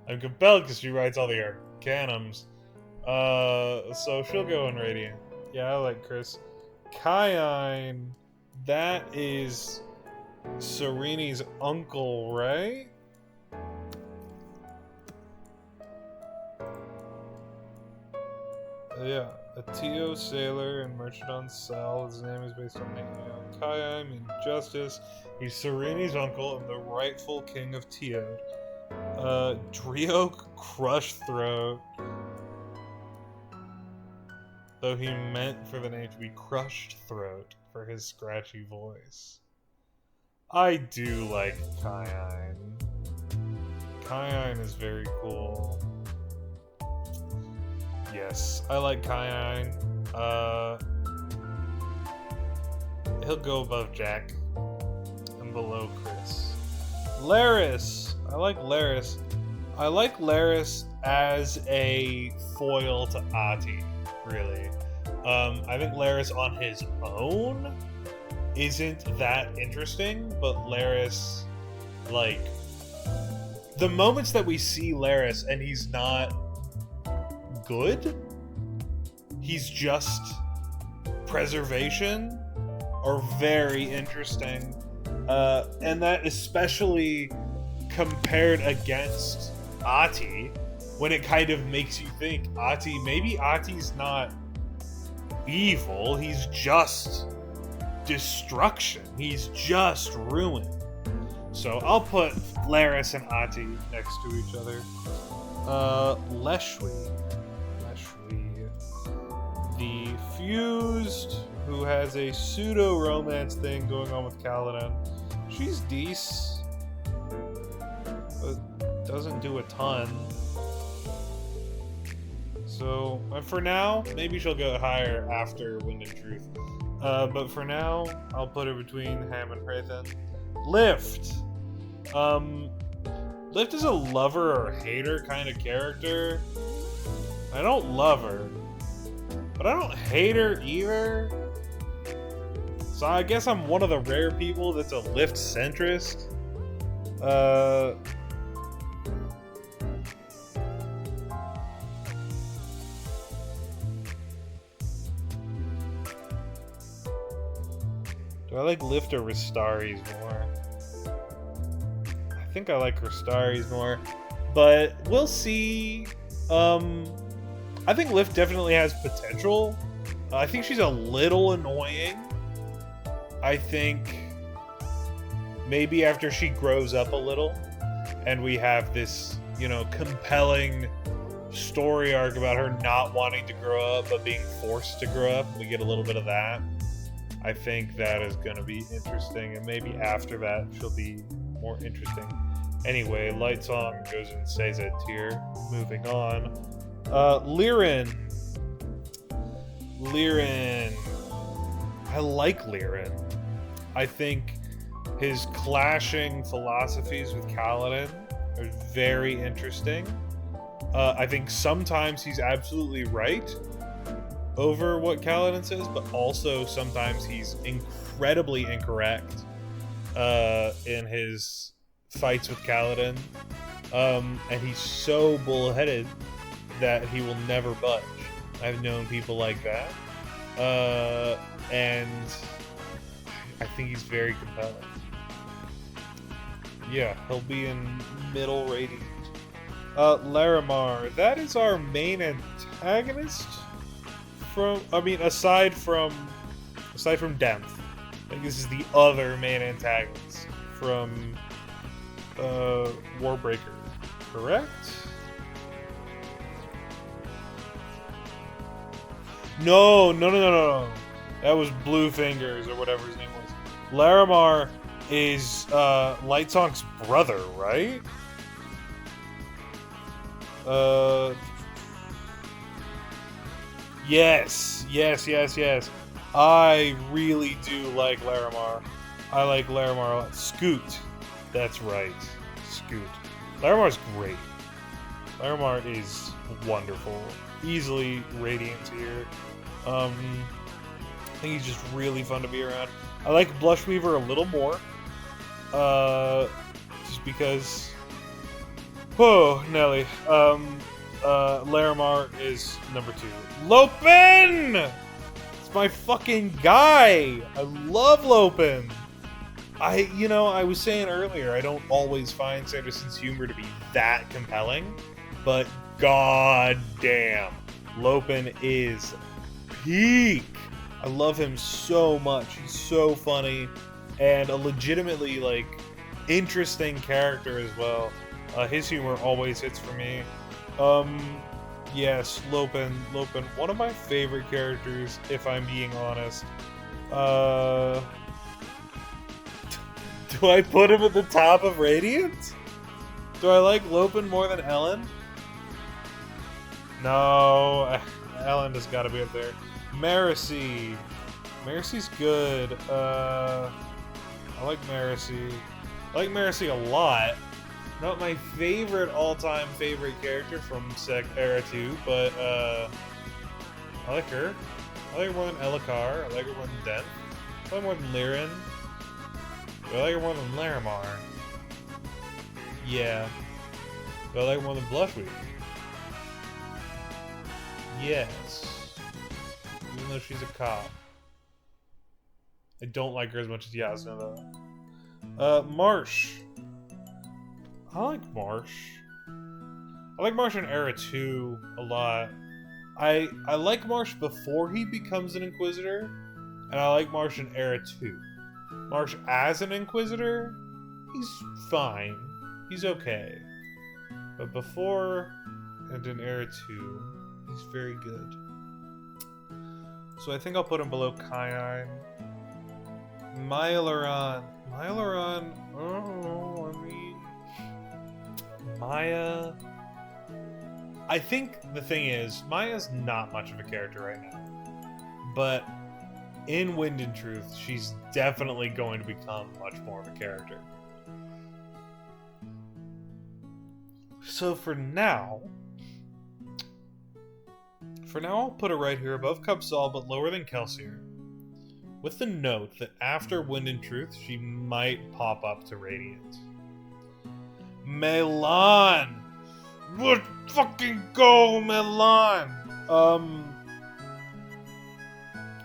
I'm compelled because she writes all the Arcanums. So she'll go in Radiant. Yeah, I like Chris. Kayine, that is Sereni's uncle, right? Yeah, a Tio sailor and merchant on Sal. His name is based on Nate. Kayine means justice. He's Sereni's uncle and the rightful king of Tio. Drioke Crush Throat. Though he meant for the name to be Crushed Throat for his scratchy voice. I do like Kayine. Kayine is very cool. Yes, I like Kayine. He'll go above Jack and below Chris. Laris. I like Laris. I like Laris as a foil to Ahti, really. I think Laris on his own isn't that interesting, but Laris, like, the moments that we see Laris and he's not good, he's just preservation, are very interesting. And that especially compared against Ahti, when it kind of makes you think maybe Ahti's not evil, he's just destruction, he's just ruin. So I'll put Laris and Ahti next to each other. Leshwi, the fused, who has a pseudo-romance thing going on with Kaladin. She's decent, but doesn't do a ton. So, for now, maybe she'll go higher after Wind and Truth. But for now, I'll put her between Ham and Prathan. Lift! Lift is a lover or hater kind of character. I don't love her, but I don't hate her either. So I guess I'm one of the rare people that's a lift centrist. Do I like Lift or Ristari's more? I think I like Ristari's more, but we'll see. I think Lift definitely has potential. I think she's a little annoying. I think maybe after she grows up a little and we have this, you know, compelling story arc about her not wanting to grow up but being forced to grow up, we get a little bit of that. I think that is going to be interesting, and maybe after that she'll be more interesting. Anyway, Light Song goes and stays at tier. Moving on. Liren. I like Liren. I think his clashing philosophies with Kaladin are very interesting. I think sometimes he's absolutely right over what Kaladin says, but also sometimes he's incredibly incorrect in his fights with Kaladin. And he's so bullheaded that he will never budge. I've known people like that. And I think he's very compelling. Yeah, he'll be in middle rating. Larimar, that is our main antagonist. Aside from Demph, I think this is the other main antagonist from Warbreaker, correct? No. That was Blue Fingers or whatever his name was. Larimar is Lightsong's brother, right? Yes. I really do like Larimar. I like Larimar a lot. Scoot. That's right. Scoot. Larimar's great. Larimar is wonderful. Easily Radiant tier. I think he's just really fun to be around. I like Blushweaver a little more. Just because... Oh, Nelly. Larimar is number 2. Lopin! It's my fucking guy! I love Lopin! I was saying earlier, I don't always find Sanderson's humor to be that compelling, but god damn, Lopin is peak! I love him so much. He's so funny, and a legitimately, interesting character as well. His humor always hits for me. Yes, Lopin, one of my favorite characters, if I'm being honest. Do I put him at the top of Radiant? Do I like Lopin more than Ellen? No, Ellen has got to be up there. Marcy. Marcy's good. I like Marcy. I like Marcy a lot. Not my favorite all-time favorite character from Era 2, but I like her. I like her more than Elakar. I like her more than Dent. I like her more than Liren. But I like her more than Larimar. Yeah. But I like her more than Blushweaver. Yes. Even though she's a cop. I don't like her as much as Yasna, though. Marsh. I like Marsh. I like Marsh in Era 2 a lot. I like Marsh before he becomes an Inquisitor, and I like Marsh in Era 2. Marsh as an Inquisitor, he's fine. He's okay. But before and in Era 2, he's very good. So I think I'll put him below Kyanine. Mailaran. Maya... I think the thing is, Maya's not much of a character right now. But in Wind and Truth, she's definitely going to become much more of a character. So for now I'll put her right here above Cubsol, but lower than Kelsier. with the note that after Wind and Truth, she might pop up to Radiant. Milan! Let's fucking go, Milan!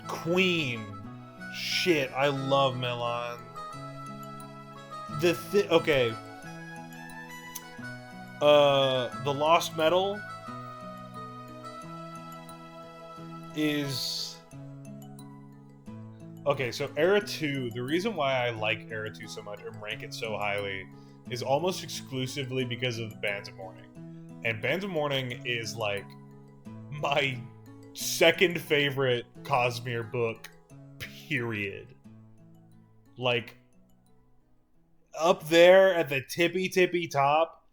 Queen. Shit, I love Milan. Okay. The Lost Metal is... Okay, so Era 2, the reason why I like Era 2 so much and rank it so highly is almost exclusively because of the Bands of Mourning. And Bands of Mourning is, like, my second favorite Cosmere book, period. Like, up there at the tippy top,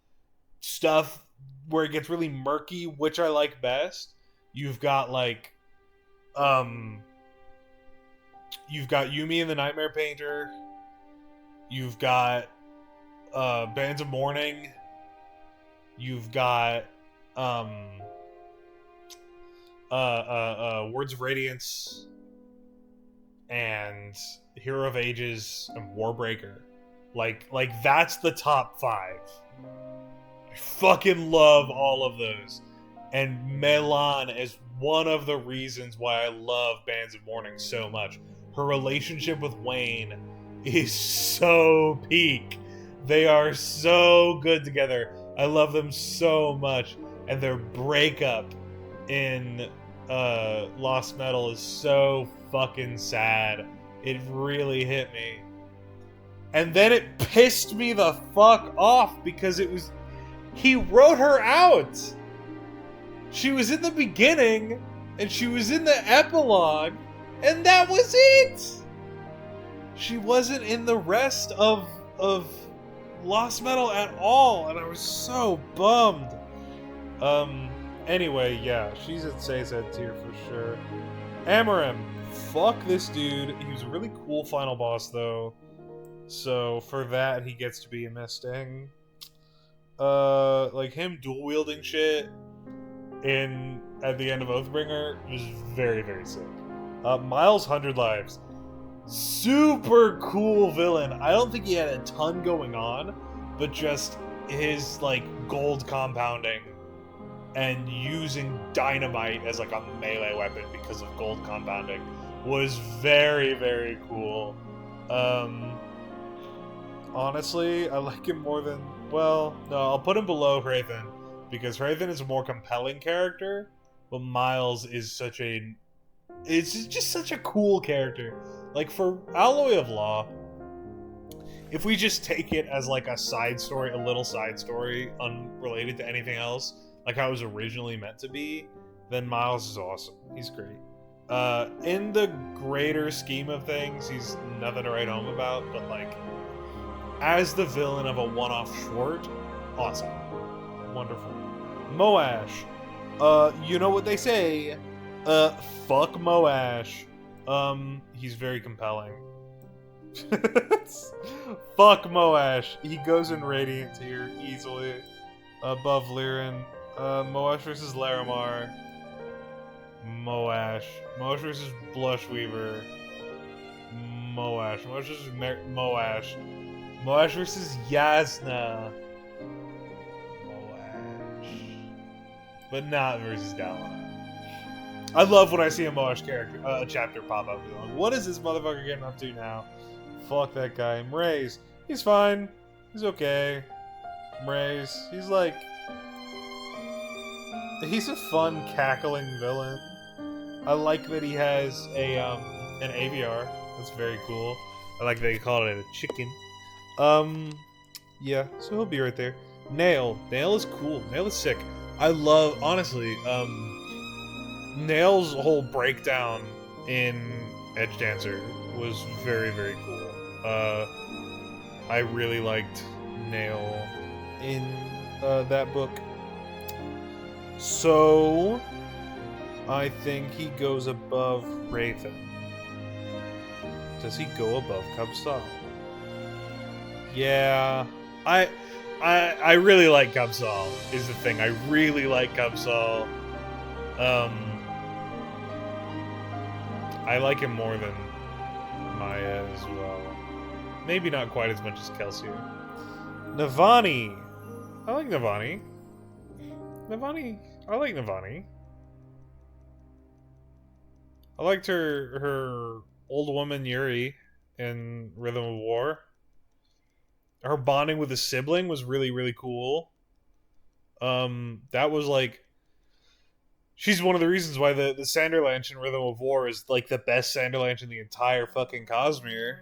stuff where it gets really murky, which I like best. You've got, like, you've got Yumi and the Nightmare Painter. You've got Bands of Mourning. You've got Words of Radiance and Hero of Ages and Warbreaker. Like that's the top 5. I fucking love all of those. And Milan is one of the reasons why I love Bands of Mourning so much. Her relationship with Wayne is so peak. They are so good together. I love them so much. And their breakup in Lost Metal is so fucking sad. It really hit me. And then it pissed me the fuck off because it was... He wrote her out! She was in the beginning, and she was in the epilogue, and that was it! She wasn't in the rest of Lost Metal at all, and I was so bummed. Anyway, yeah, she's at Sei's tier for sure. Amarim, fuck this dude. He was a really cool final boss, though. So, for that, he gets to be a Mustang. Like, him dual-wielding shit at the end of Oathbringer was very, very sick. Miles 100 Lives. Super cool villain. I don't think he had a ton going on, but just his, like, gold compounding and using dynamite as, like, a melee weapon because of gold compounding was very, very cool. Honestly, I like him more than... Well, no, I'll put him below Hrathen, because Hrathen is a more compelling character, but Miles is such a... It's just such a cool character. Like, for Alloy of Law, if we just take it as, like, a side story, a little side story, unrelated to anything else, like how it was originally meant to be, then Miles is awesome. He's great. In the greater scheme of things, he's nothing to write home about, but, like, as the villain of a one-off short, awesome. Wonderful. Moash. You know what they say. Fuck Moash. He's very compelling. Fuck Moash. He goes in Radiant tier easily. Above Lirin. Moash versus Larimar. Moash. Moash versus Blushweaver. Moash. Moash versus Moash. Moash versus Yasna. Moash. But not versus Dallon. I love when I see a Moash character, chapter pop up. Like, what is this motherfucker getting up to now? Fuck that guy. Mraze. He's fine. He's okay. Mraze. He's like... He's a fun, cackling villain. I like that he has a, an AVR. That's very cool. I like that he called it a chicken. Yeah, so he'll be right there. Nail. Nail is cool. Nail is sick. I love, honestly, Nail's whole breakdown in Edge Dancer was very, very cool. I really liked Nail in that book. So, I think he goes above Hrathen. Does he go above Cubsal? Yeah, I really like Cubsal, is the thing. I really like Cubsal. I like him more than as well. Maybe not quite as much as Kelsier. Navani! I like Navani. I like Navani. I liked her old woman Yuri in Rhythm of War. Her bonding with a sibling was really, really cool. That was like... She's one of the reasons why the Sanderlanche in Rhythm of War is like the best Sanderlanche in the entire fucking Cosmere.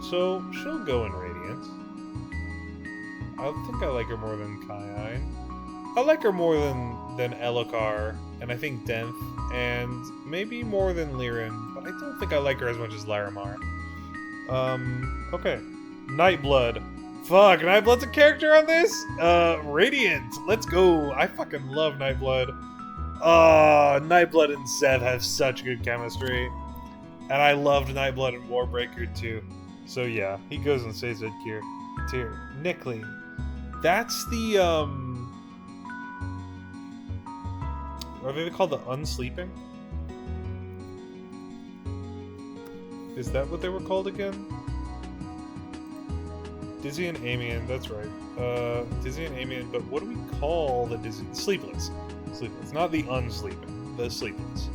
So she'll go in Radiant. I think I like her more than Kai'ine. I like her more than Elokar, and I think Denth, and maybe more than Lirin, but I don't think I like her as much as Larimar. Okay. Nightblood. Fuck, Nightblood's a character on this? Radiant. Let's go. I fucking love Nightblood. Nightblood and Seth have such good chemistry. And I loved Nightblood and Warbreaker too. So yeah, he goes and says that tier. Nickley. That's the, are they called the Unsleeping? Is that what they were called again? Dizzy and Amian, that's right. Dizzy and Amian, but what do we call the Dizzy? Sleepless. Sleepless. Not the Unsleeping. The Sleepless.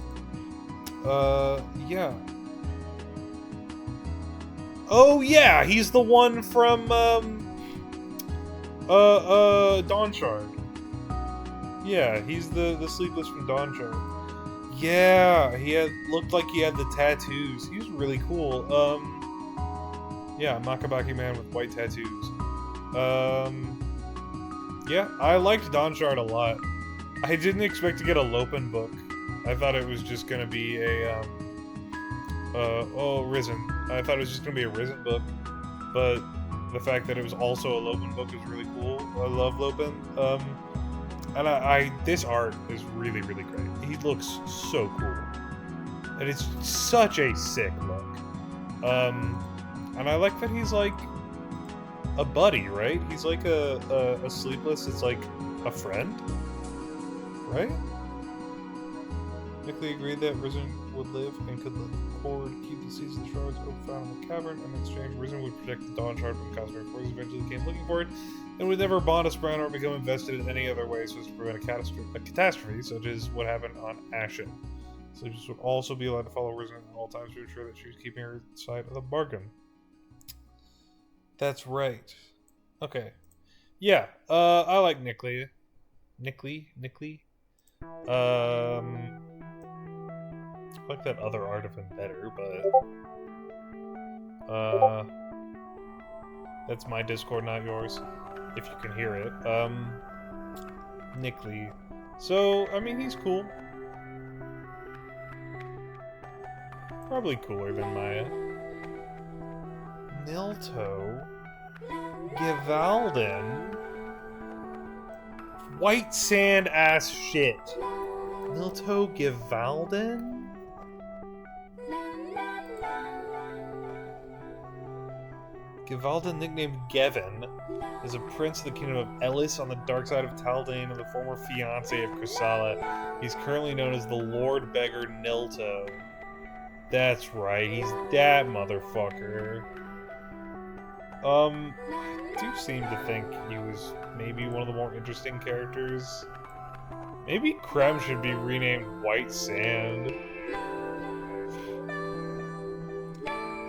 Yeah. Oh, yeah! He's the one from, Dawnshard. Yeah, he's the Sleepless from Dawnshard. Yeah, looked like he had the tattoos. He was really cool. Yeah, Makabaki man with white tattoos. Yeah, I liked Dawnshard a lot. I didn't expect to get a Lopen book. I thought it was just gonna be a, Risen. I thought it was just gonna be a Risen book. But the fact that it was also a Lopen book is really cool. I love Lopen. And this art is really, really great. He looks so cool. And it's such a sick look. And I like that he's like a buddy, right? He's like a Sleepless. It's like a friend, right? Nickley agreed that Risen would live and could let the Horde keep the seeds of the shards found in the cavern, and in exchange, Risen would protect the Dawn Shard from Cosmere forces eventually came looking for it, and would never bond us Brown or become invested in any other way so as to prevent a catastrophe such as what happened on Ashen. Sleepless would also be allowed to follow Risen at all times to ensure that she was keeping her side of the bargain. That's right. Okay. Yeah, I like Nickley. Nickley? I like that other art of him better, but... that's my Discord, not yours. If you can hear it. Nickley. So, I mean, he's cool. Probably cooler than Maya. Nilto. Givalden. White sand ass shit. Nilto Givalden? Givalden, nicknamed Gevin, is a prince of the kingdom of Ellis on the dark side of Taldane and the former fiancé of Chryssala. He's currently known as the Lord Beggar Nilto. That's right, he's that motherfucker. I do seem to think he was maybe one of the more interesting characters. Maybe Krem should be renamed White Sand.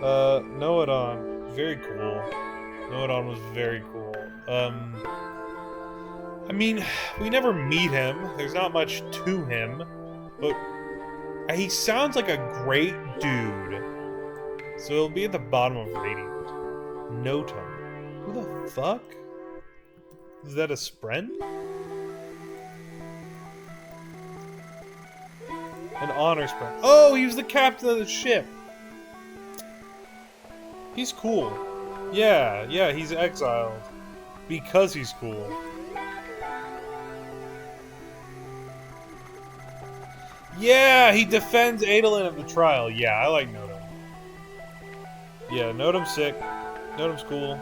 Noadon. Very cool. Noadon was very cool. I mean, we never meet him. There's not much to him. But he sounds like a great dude. So he'll be at the bottom of Radiant. Notum. Who the fuck? Is that a Spren? An honor Spren. Oh, he was the captain of the ship. He's cool. Yeah, he's exiled. Because he's cool. Yeah, he defends Adolin at the trial. Yeah, I like Notum. Yeah, Notum's sick. Notum's cool.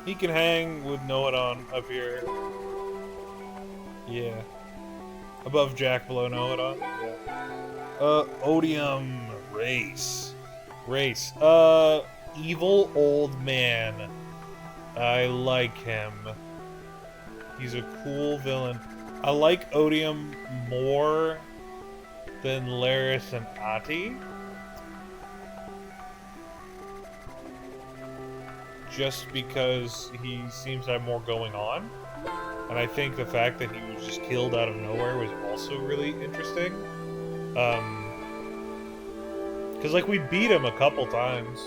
He can hang with Noadon up here. Yeah. Above Jack, below Noadon. Yeah. Odium. Race. Evil old man. I like him. He's a cool villain. I like Odium more than Laris and Ati. Just because he seems to have more going on. And I think the fact that he was just killed out of nowhere was also really interesting. Because, like, we beat him a couple times.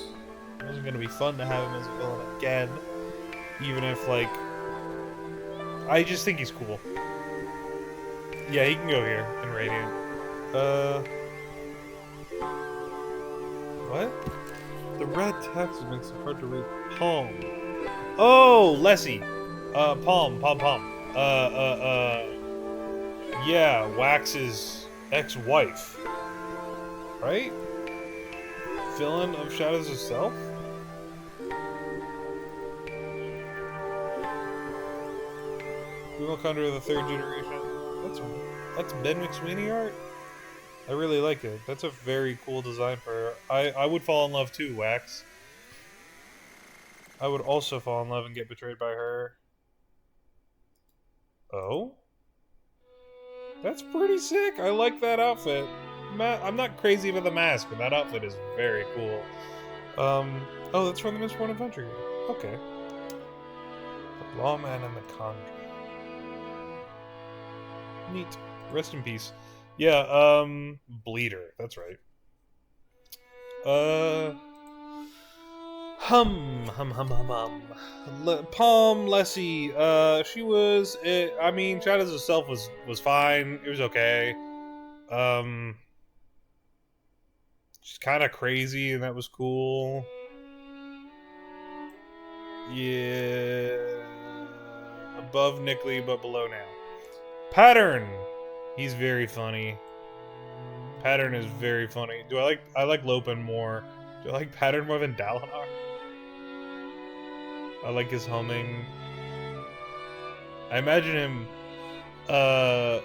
It wasn't going to be fun to have him as a villain again. Even if, like... I just think he's cool. Yeah, he can go here in Radiant. What? The red text makes it hard to read. Palm. Oh, Lessie. Palm. Yeah, Wax's ex-wife. Right? Villain of Shadows of Self? Google Conjure of the third generation. That's Ben McSweeney art? I really like it. That's a very cool design for her. I would fall in love too, Wax. I would also fall in love and get betrayed by her. Oh? That's pretty sick. I like that outfit. I'm not crazy about the mask, but that outfit is very cool. Oh, that's from the Mistborn Adventure game. Okay. The Lawman and the Conjurer. Neat. Rest in peace. Yeah, Bleeder. That's right. Palm Lessie. She was. I mean, Shadows of Self was fine. It was okay. She's kind of crazy, and that was cool. Yeah. Above Nickley, but below now. Pattern. He's very funny. Pattern is very funny. I like Lopin more. Do I like Pattern more than Dalinar? I like his humming. I imagine him... I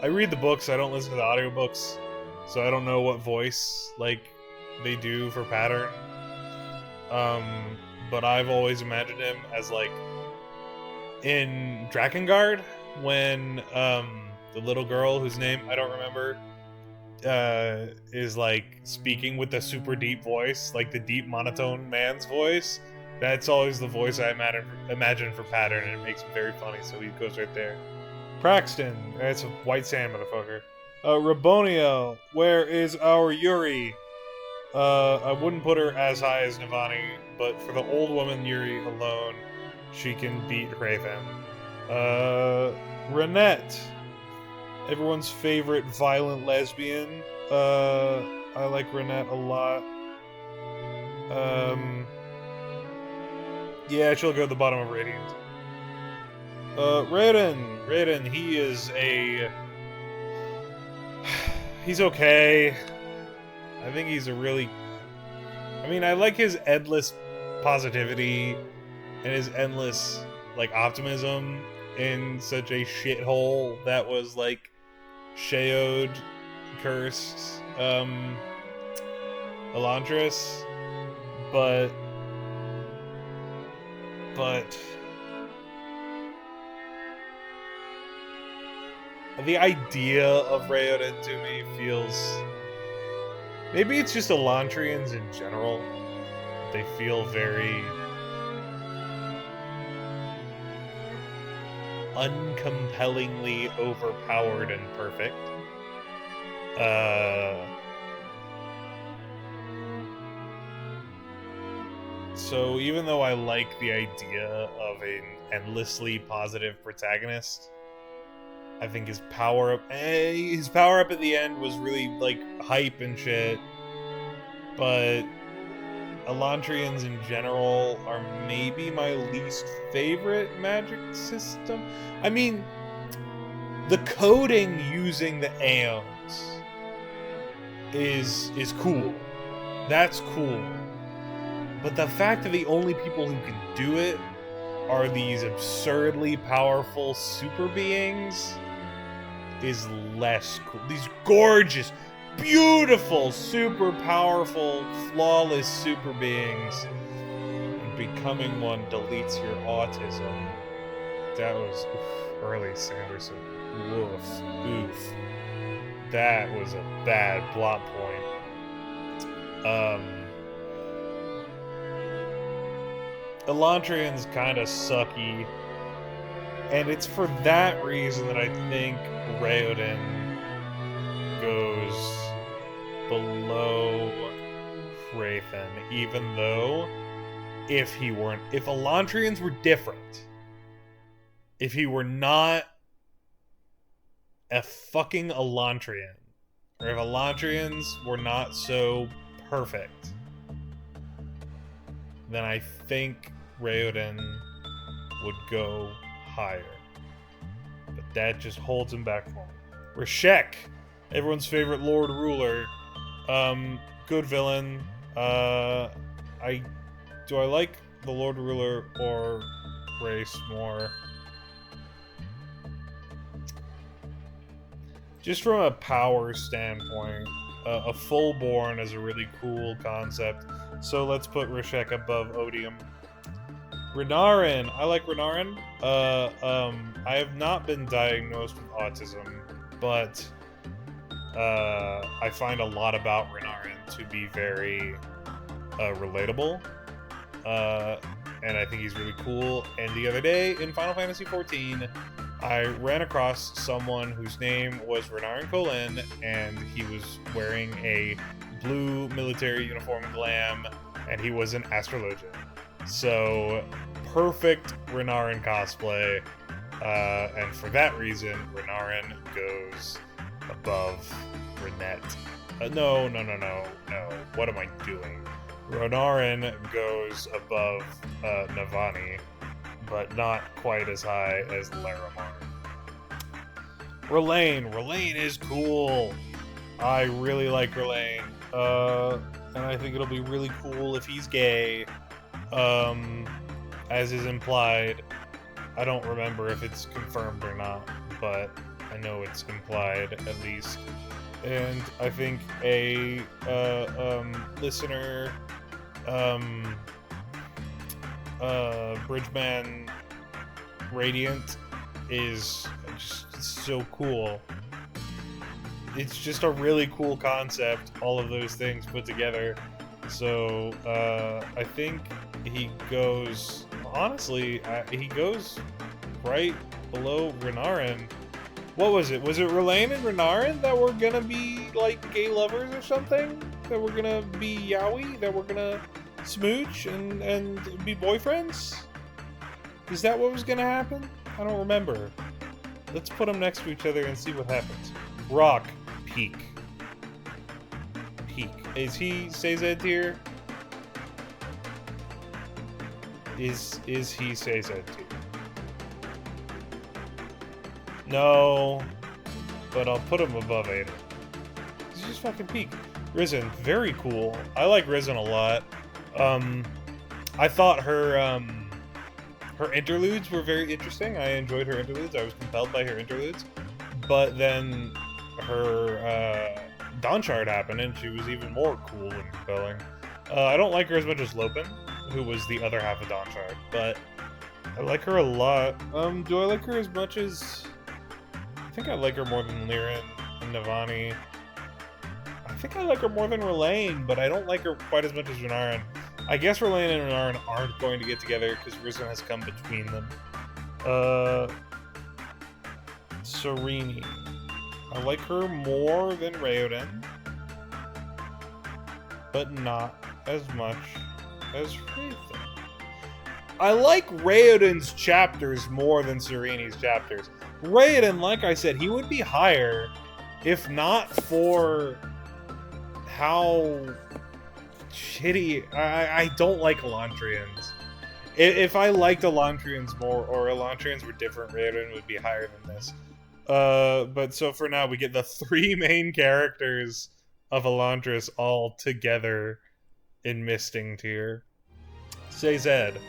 read the books, I don't listen to the audiobooks, so I don't know what voice, like, they do for Pattern. But I've always imagined him as, like, in Drakengard, when, the little girl whose name I don't remember, is, like, speaking with a super deep voice, like the deep monotone man's voice. That's always the voice I imagine for Pattern, and it makes him very funny, so he goes right there. Praxton, that's a white sand motherfucker. Rabonio, where is our Yuri? I wouldn't put her as high as Navani, but for the old woman Yuri alone, she can beat Raven. Renette, everyone's favorite violent lesbian. I like Renette a lot. Yeah, she'll go to the bottom of Radiant. Raiden, he is he's okay. I think he's a really... I mean, I like his endless positivity and his endless, like, optimism in such a shithole that was, like, Sheod, cursed, Elantris, but the idea of Rayoden to me feels... Maybe it's just Elantrians in general. They feel very... uncompellingly overpowered and perfect. So even though I like the idea of an endlessly positive protagonist, I think his power up at the end was really, like, hype and shit. But Elantrians in general are maybe my least favorite magic system. I mean, the coding using the Aeons is cool. That's cool. But the fact that the only people who can do it are these absurdly powerful super beings is less cool. These gorgeous, beautiful, super powerful, flawless super beings. And becoming one deletes your autism. That was early Sanderson. Woof. Oof. That was a bad plot point. Elantrian's kind of sucky. And it's for that reason that I think Raoden goes below Hrathen, even though if Elantrians were different, if he were not a fucking Elantrian, or if Elantrians were not so perfect, then I think Raoden would go higher. But that just holds him back for me. Reshek, everyone's favorite Lord Ruler. Good villain. Do I like the Lord Ruler or race more? Just from a power standpoint, a fullborn is a really cool concept. So let's put Reshek above Odium. Renarin. I like Renarin. I have not been diagnosed with autism, but I find a lot about Renarin to be very relatable. And I think he's really cool. And the other day in Final Fantasy XIV, I ran across someone whose name was Renarin Colin, and he was wearing a blue military uniform glam, and he was an astrologian. So, perfect Renarin cosplay, and for that reason, Renarin goes above Renette. No. What am I doing? Renarin goes above Navani, but not quite as high as Laramar. Rlain is cool. I really like Rlain. And I think it'll be really cool if he's gay. As is implied. I don't remember if it's confirmed or not, but I know it's implied at least. And I think a listener, Bridgeman Radiant is just so cool. It's just a really cool concept, all of those things put together. So, I think he goes, honestly, he goes right below Renarin. What was it? Was it Rlain and Renarin that were gonna be, like, gay lovers or something? That were gonna be yaoi? That were gonna smooch and be boyfriends? Is that what was gonna happen? I don't remember. Let's put them next to each other and see what happens. Rock, Peak. Is he Sazed tier? Is he Sazed tier? No, but I'll put him above Ada. He's just fucking Peak. Risen, very cool. I like Risen a lot. I thought her interludes were very interesting. I enjoyed her interludes. I was compelled by her interludes. But then her Dawnshard happened, and she was even more cool and compelling. I don't like her as much as Lopin, who was the other half of Dawnshard, but I like her a lot. Do I like her as much as... I think I like her more than Liren and Navani. I think I like her more than Rlain, but I don't like her quite as much as Renarin. I guess Rlain and Renarin aren't going to get together because Risen has come between them. Serene. I like her more than Raoden, but not as much as Hrathen. I like Raoden's chapters more than Serene's chapters. Raoden, like I said, he would be higher if not for how shitty... I don't like Elantrians. If I liked Elantrians more, or Elantrians were different, Raoden would be higher than this. But so for now, we get the three main characters of Elantris all together in Misting tier. Sazed.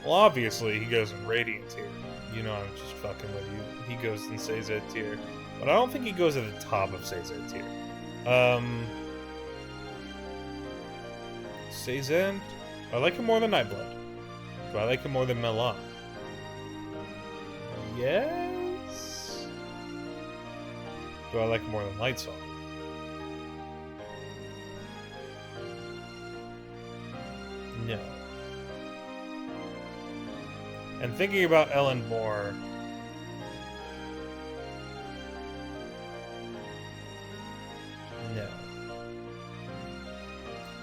Well, obviously, he goes in Radiant tier. You know I'm just fucking with you. He goes in Sazed tier. But I don't think he goes at the top of Sazed tier. Sazed? I like him more than Nightblood. Do I like him more than Milan? Yes? Do I like him more than Lightsong? No. And thinking about Ellen more... No.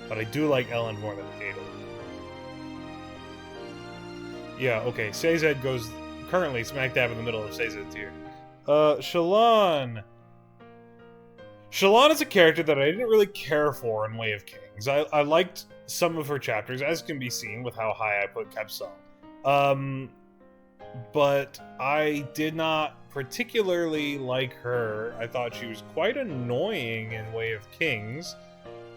But I do like Ellen more than Adel. Yeah, okay. Sazed goes currently smack dab in the middle of Sazed's tier. Shallan. Shallan is a character that I didn't really care for in Way of Kings. I liked some of her chapters, as can be seen with how high I put Kepsal. But I did not particularly like her. I thought she was quite annoying in Way of Kings.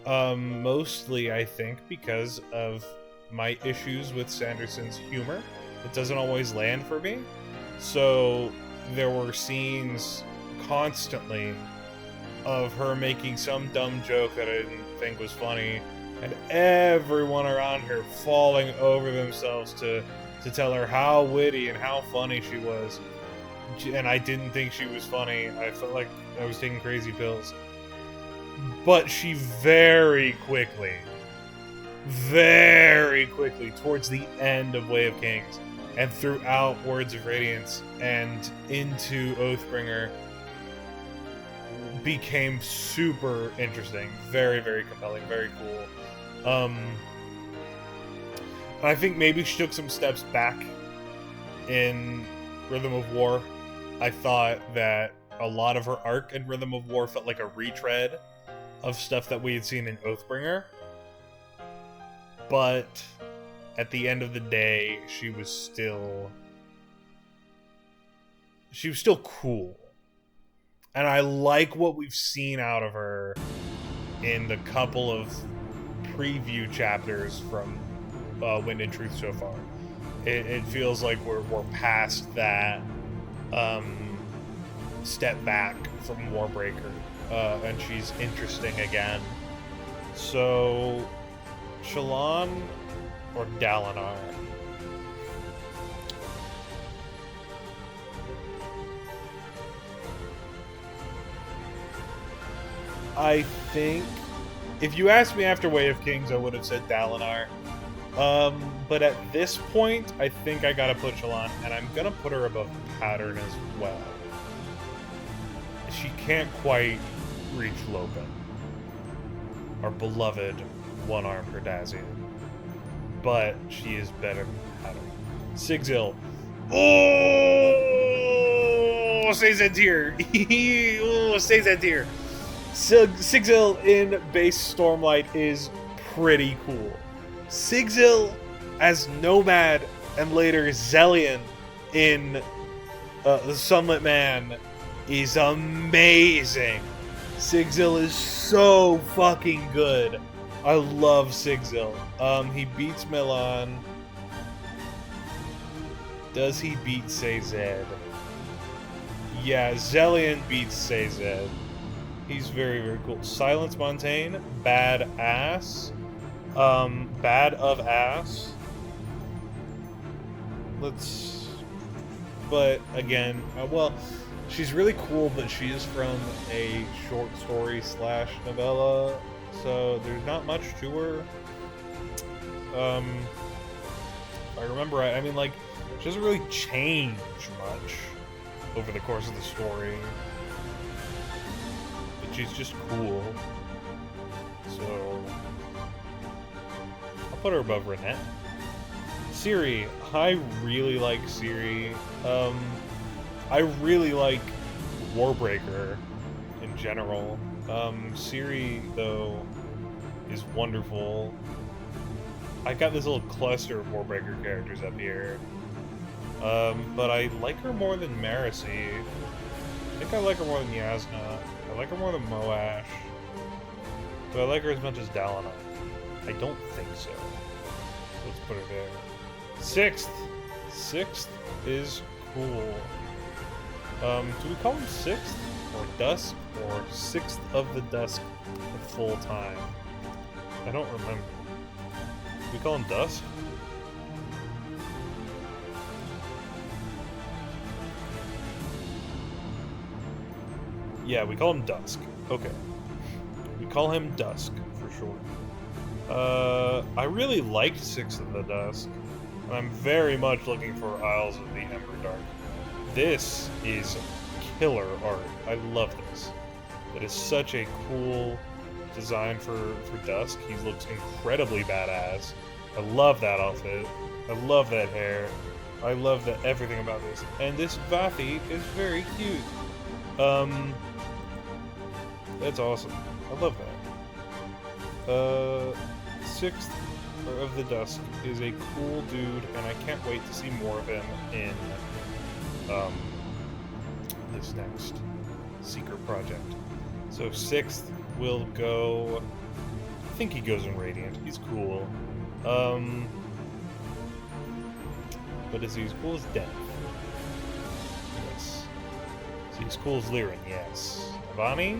Mostly, I think, because of my issues with Sanderson's humor. It doesn't always land for me. So there were scenes constantly of her making some dumb joke that I didn't think was funny, and everyone around her falling over themselves to tell her how witty and how funny she was. And I didn't think she was funny. I felt like I was taking crazy pills. But she very quickly, towards the end of Way of Kings, and throughout Words of Radiance, and into Oathbringer, became super interesting. Very, very compelling, very cool. I think maybe she took some steps back in Rhythm of War. I thought that a lot of her arc in Rhythm of War felt like a retread of stuff that we had seen in Oathbringer. But at the end of the day, she was still cool. And I like what we've seen out of her in the couple of preview chapters from Wind and Truth so far. It feels like we're past that step back from Warbreaker, and she's interesting again. So, Shallan or Dalinar? I think, if you asked me after Way of Kings, I would have said Dalinar. But at this point, I think I gotta put Shallan, and I'm gonna put her above Pattern as well. She can't quite reach Lopen, our beloved one-armed Herdazian, but she is better than Pattern. Sigzil. Oh, stays that tier. Oh, stays that tier. Sigzil in base Stormlight is pretty cool. Sigzil as Nomad and later Zellion in the Sunlit Man is amazing. Sigzil is so fucking good. I love Sigzil. He beats Milan. Does he beat Sazed? Yeah, Zellion beats Sazed. He's very, very cool. Silence Montaigne, badass. Bad of ass. But again, well, she's really cool, but she is from a short story / novella, so there's not much to her. If I remember right, I mean, like, she doesn't really change much over the course of the story. She's just cool. So I'll put her above Renette. Ciri, I really like Ciri. I really like Warbreaker in general. Ciri, though, is wonderful. I got this little cluster of Warbreaker characters up here. But I like her more than Marasi. I think I like her more than Yasna. I like her more than Moash. Do I like her as much as Dalinar? I don't think so. Let's put her there. Sixth is cool. Do we call him Sixth or Dusk or Sixth of the Dusk full time? I don't remember. Do we call him Dusk? Yeah, we call him Dusk. Okay. We call him Dusk, for sure. I really liked Sixth of the Dusk, and I'm very much looking for Isles of the Emberdark. This is killer art. I love this. It is such a cool design for Dusk. He looks incredibly badass. I love that outfit. I love that hair. I love that everything about this. And this Vathi is very cute. That's awesome. I love that. Sixth of the Dusk is a cool dude, and I can't wait to see more of him in this next secret project. So Sixth will go. I think he goes in Radiant. He's cool. But is he as cool as Death? Yes. Is he as cool as Lyran? Yes. Vani?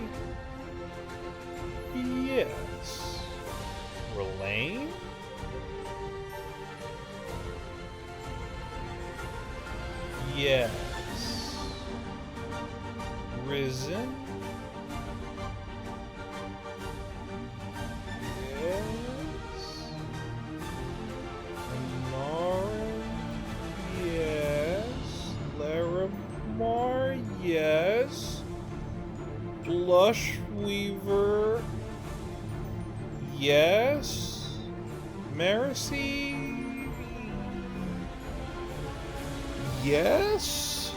Yes. Relaine? Yes. Risen? Yes. Amarin? Yes. Larimar? Yes. Blushweaver? Yes. Marcy? Yes.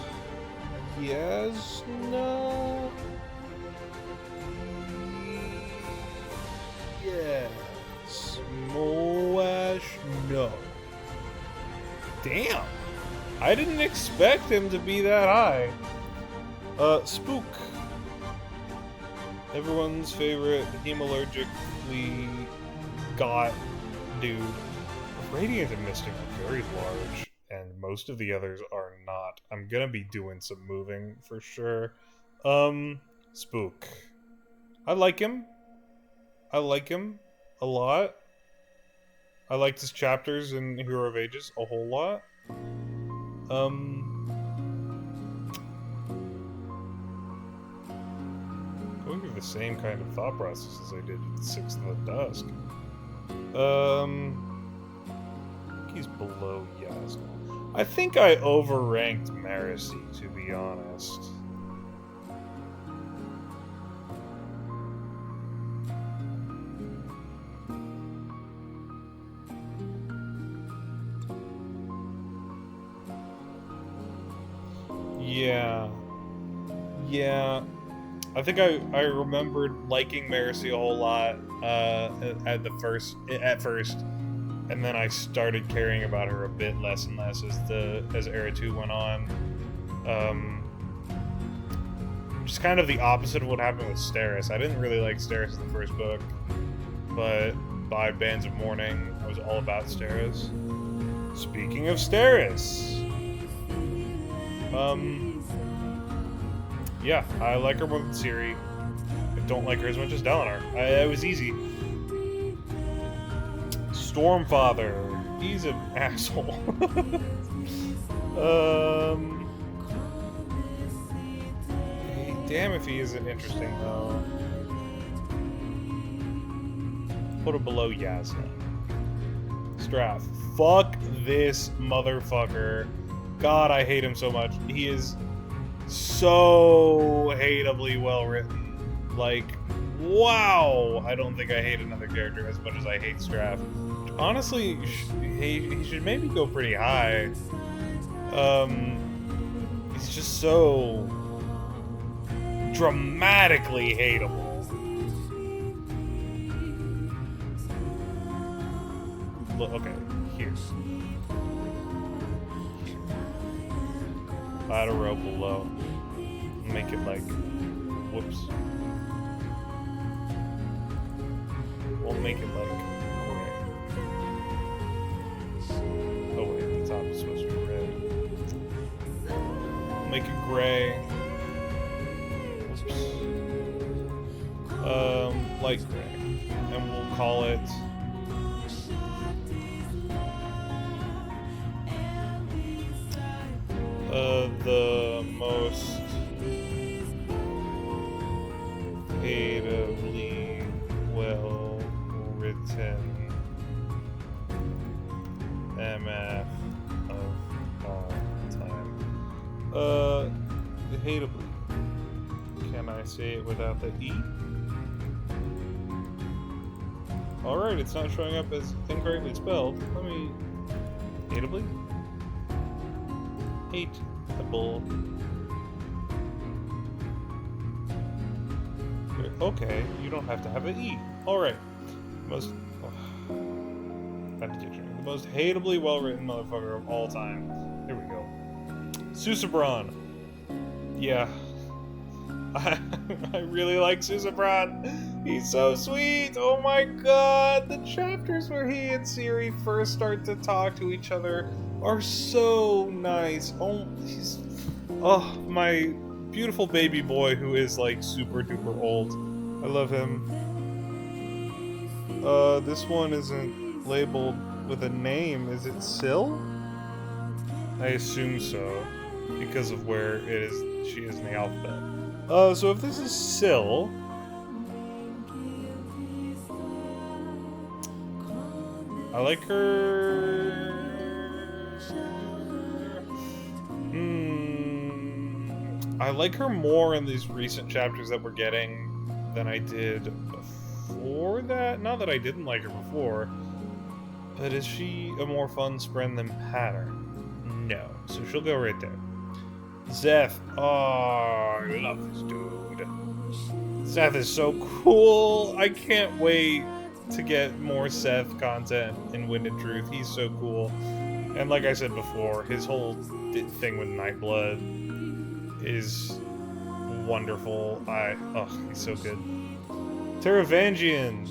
Yes. No. Yes. Moash? No. Damn. I didn't expect him to be that high. Spook. Everyone's favorite hemalurgically got dude. Radiant and Mystic are very large, and most of the others are not. I'm gonna be doing some moving for sure. Spook. I like him. I like him a lot. I liked his chapters in Hero of Ages a whole lot. Going through the same kind of thought process as I did with Sixth of the Dusk. He's below Yasna. I think I overranked Marcy, to be honest. Yeah. I think I remembered liking Marcy a whole lot at first, and then I started caring about her a bit less and less as Era 2 went on. Just kind of the opposite of what happened with Steris. I didn't really like Steris in the first book, but by Bands of Mourning, I was all about Steris. Speaking of Steris, yeah, I like her more than Ciri. I don't like her as much as Dalinar. It was easy. Stormfather. He's an asshole. Damn if he isn't interesting, though. Put him below Yasna. Strath. Fuck this motherfucker. God, I hate him so much. He is so hateably well written. Like, wow! I don't think I hate another character as much as I hate Strath. Honestly, he should maybe go pretty high. He's just so dramatically hateable. Look, okay, here. Add a row below. Make it like, whoops. We'll make it like gray. Oh wait, the top is supposed to be red. We'll make it gray. light gray, and we'll call it the most creatively well written MF of all time. Hateably. Can I say it without the E? Alright, it's not showing up as incorrectly spelled. Let me... Hateably? Hateable. Okay, you don't have to have an E. Alright. Most... The most hateably well-written motherfucker of all time. Here we go. Susabron. Yeah. I really like Susabron. He's so sweet. Oh my god. The chapters where he and Siri first start to talk to each other are so nice. Oh, my beautiful baby boy who is like super duper old. I love him. This one isn't labeled with a name. Is it Syl? I assume so, because of where she is in the alphabet. So if this is Syl, I like her. I like her more in these recent chapters that we're getting than I did before that. Not that I didn't like her before, but is she a more fun spren than Pattern? No. So she'll go right there. Zeth. Oh, I love this dude. Zeth is so cool. I can't wait to get more Seth content in Wind and Truth. He's so cool. And like I said before, his whole thing with Nightblood is wonderful. He's so good. Teravangian.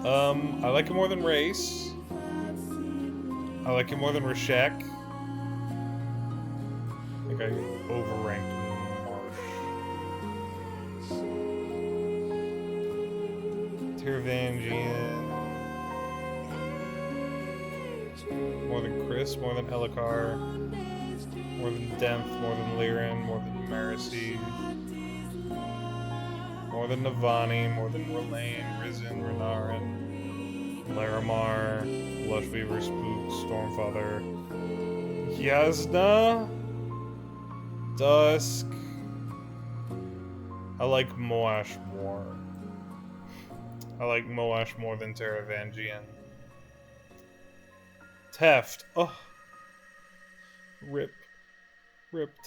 I like him more than Race. I like him more than Rashek. I think I overranked Marsh. Teravangian. More than Chris, more than Elakar, more than Demph, more than Liren, more than Marisi, more than Navani, more than R'lain, Risen, Renarin, Larimar, Lushweaver, Spook, Stormfather, Yasna, Dusk. I like Moash more. I like Moash more than Teravangian. Teft. Oh. Rip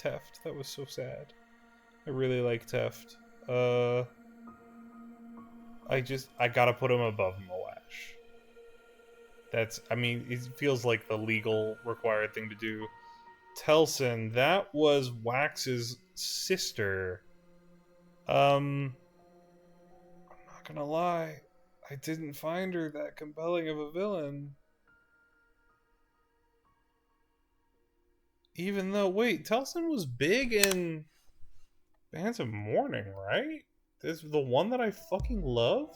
Teft. That was so sad. I really like Teft. I gotta put him above Moash. It feels like the legal required thing to do. Telsin, that was Wax's sister. I'm not gonna lie. I didn't find her that compelling of a villain. Even though, wait, Telsin was big in Bands of Mourning, right? This is the one that I fucking love?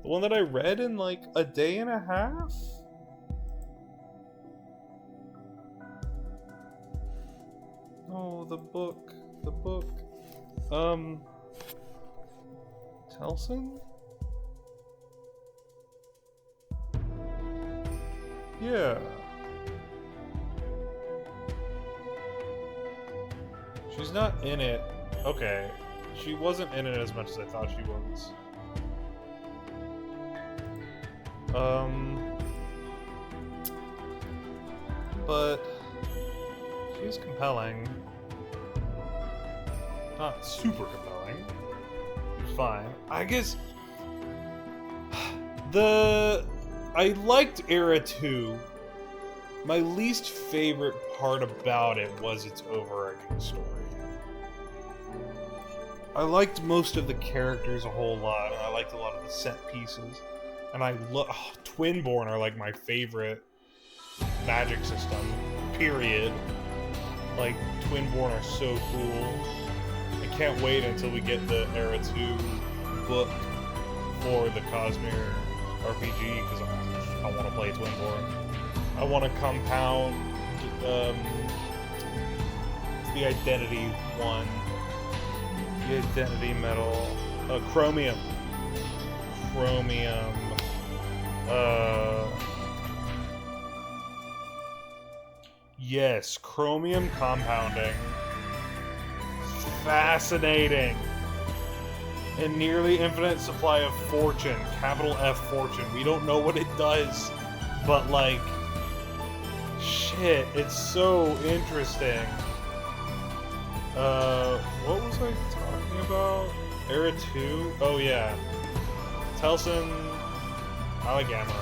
The one that I read in like a day and a half? Oh, the book. Telsin? Yeah. She's not in it. Okay. She wasn't in it as much as I thought she was. But she's compelling. Not super compelling. It's fine. I guess I liked Era 2. My least favorite part about it was its overarching story. I liked most of the characters a whole lot, and I liked a lot of the set pieces. And Twinborn are like my favorite magic system, period. Like, Twinborn are so cool. I can't wait until we get the Era 2 book for the Cosmere RPG because I want to play Twin Core. I want to compound the Identity one, the Identity Metal, Chromium. Yes, Chromium compounding. Fascinating. And nearly infinite supply of fortune, capital F fortune. We don't know what it does, but like, shit, it's so interesting. What was I talking about? Era 2? Oh yeah. Telson, I like Amber.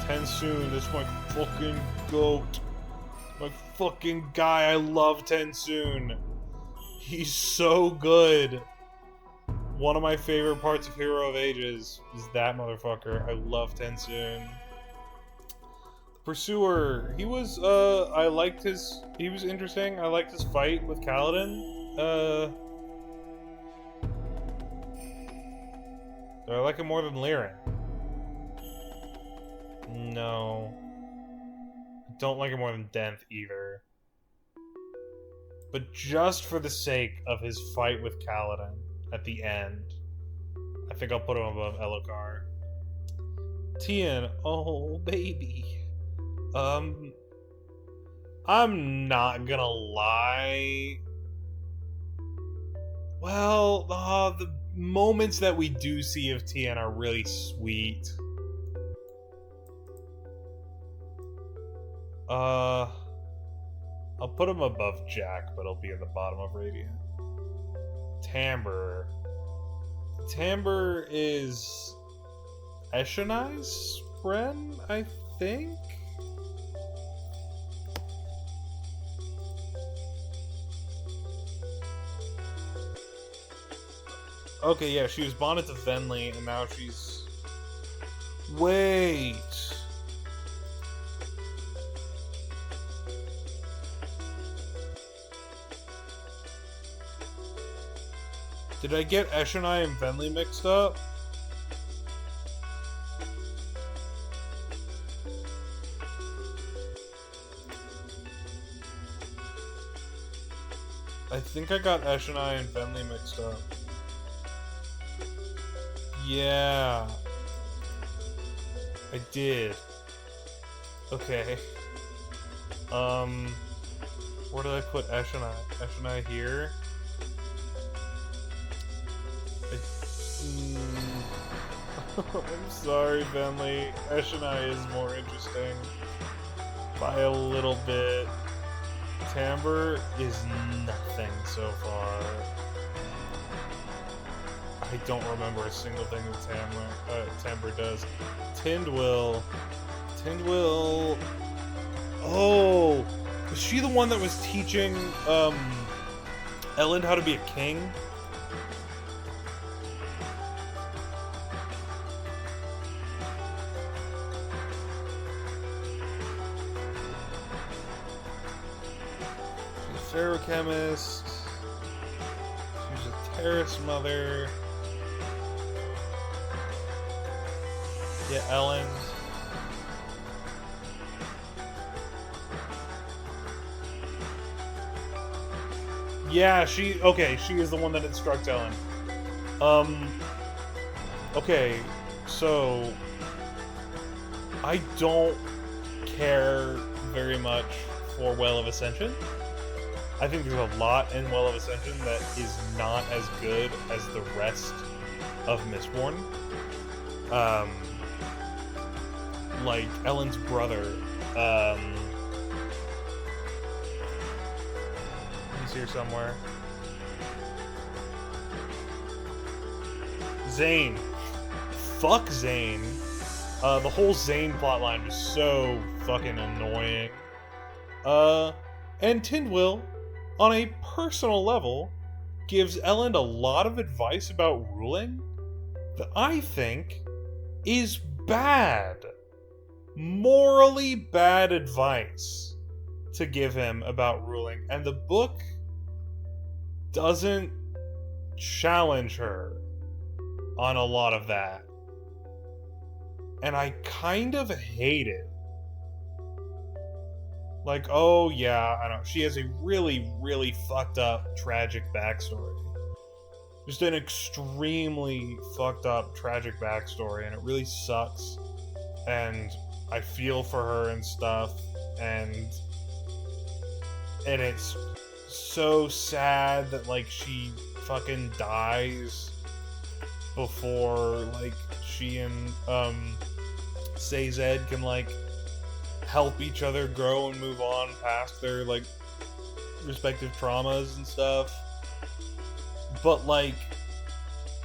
Tensoon, that's my fucking goat. My fucking guy, I love Tensoon. He's so good. One of my favorite parts of Hero of Ages is that motherfucker. I love Tensoon. Pursuer, he was, he was interesting. I liked his fight with Kaladin. Do I like him more than Liren? No. I don't like him more than Denth either. But just for the sake of his fight with Kaladin at the end, I think I'll put him above Elokar. Tien, oh baby. I'm not gonna lie. Well, the moments that we do see of Tien are really sweet. I'll put him above Jack, but he'll be at the bottom of Radiant. Timbre. Timbre is Eshonai's friend, I think? Okay, yeah, she was bonded to Venli, and now she's... Wait... Did I get Eshonai and Venli mixed up? I think I got Eshonai and Venli mixed up. Yeah. I did. Okay. Where did I put Eshonai? Eshonai here? I'm sorry, Venli. Eshonai is more interesting. By a little bit. Timbre is nothing so far. I don't remember a single thing that Timbre does. Tindwyl. Oh! Was she the one that was teaching, Elend how to be a king? Ferrochemist. She's a terrorist mother. Yeah, Elend. Yeah, she is the one that instructs Elend. Okay, so I don't care very much for Well of Ascension. I think there's a lot in Well of Ascension that is not as good as the rest of Mistborn. Like Elend's brother. He's here somewhere. Zane. Fuck Zane. The whole Zane plotline was so fucking annoying. And Tindwyl, on a personal level, gives Elend a lot of advice about ruling that I think is bad. Morally bad advice to give him about ruling. And the book doesn't challenge her on a lot of that. And I kind of hate it. Like, oh yeah, I know. She has a really, really fucked up, tragic backstory. Just an extremely fucked up, tragic backstory, and it really sucks. And I feel for her and stuff, and it's so sad that, like, she fucking dies before, like, she and, Sayzed can, like, help each other grow and move on past their, like, respective traumas and stuff. But, like,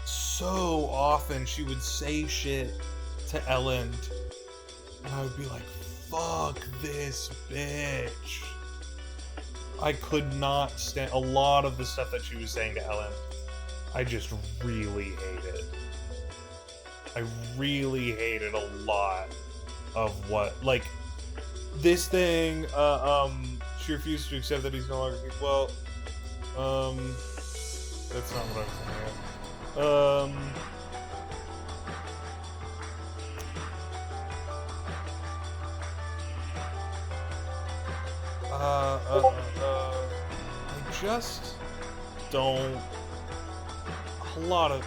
so often she would say shit to Elend, and I would be like, fuck this bitch. I could not stand a lot of the stuff that she was saying to Elend. I just really hated. I really hated a lot of what, like, this thing, she refused to accept that he's no longer, well, that's not what I was saying. I just don't, a lot of,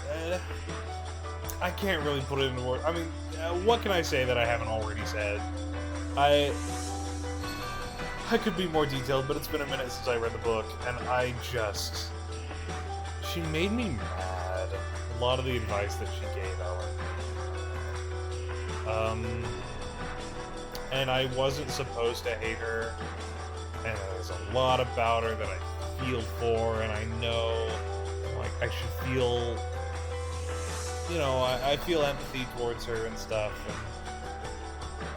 I can't really put it into words. I mean, what can I say that I haven't already said? I could be more detailed, but it's been a minute since I read the book, and she made me mad. A lot of the advice that she gave Ellen. And I wasn't supposed to hate her, and there's a lot about her that I feel for, and I know, like, I should feel, you know, I feel empathy towards her and stuff,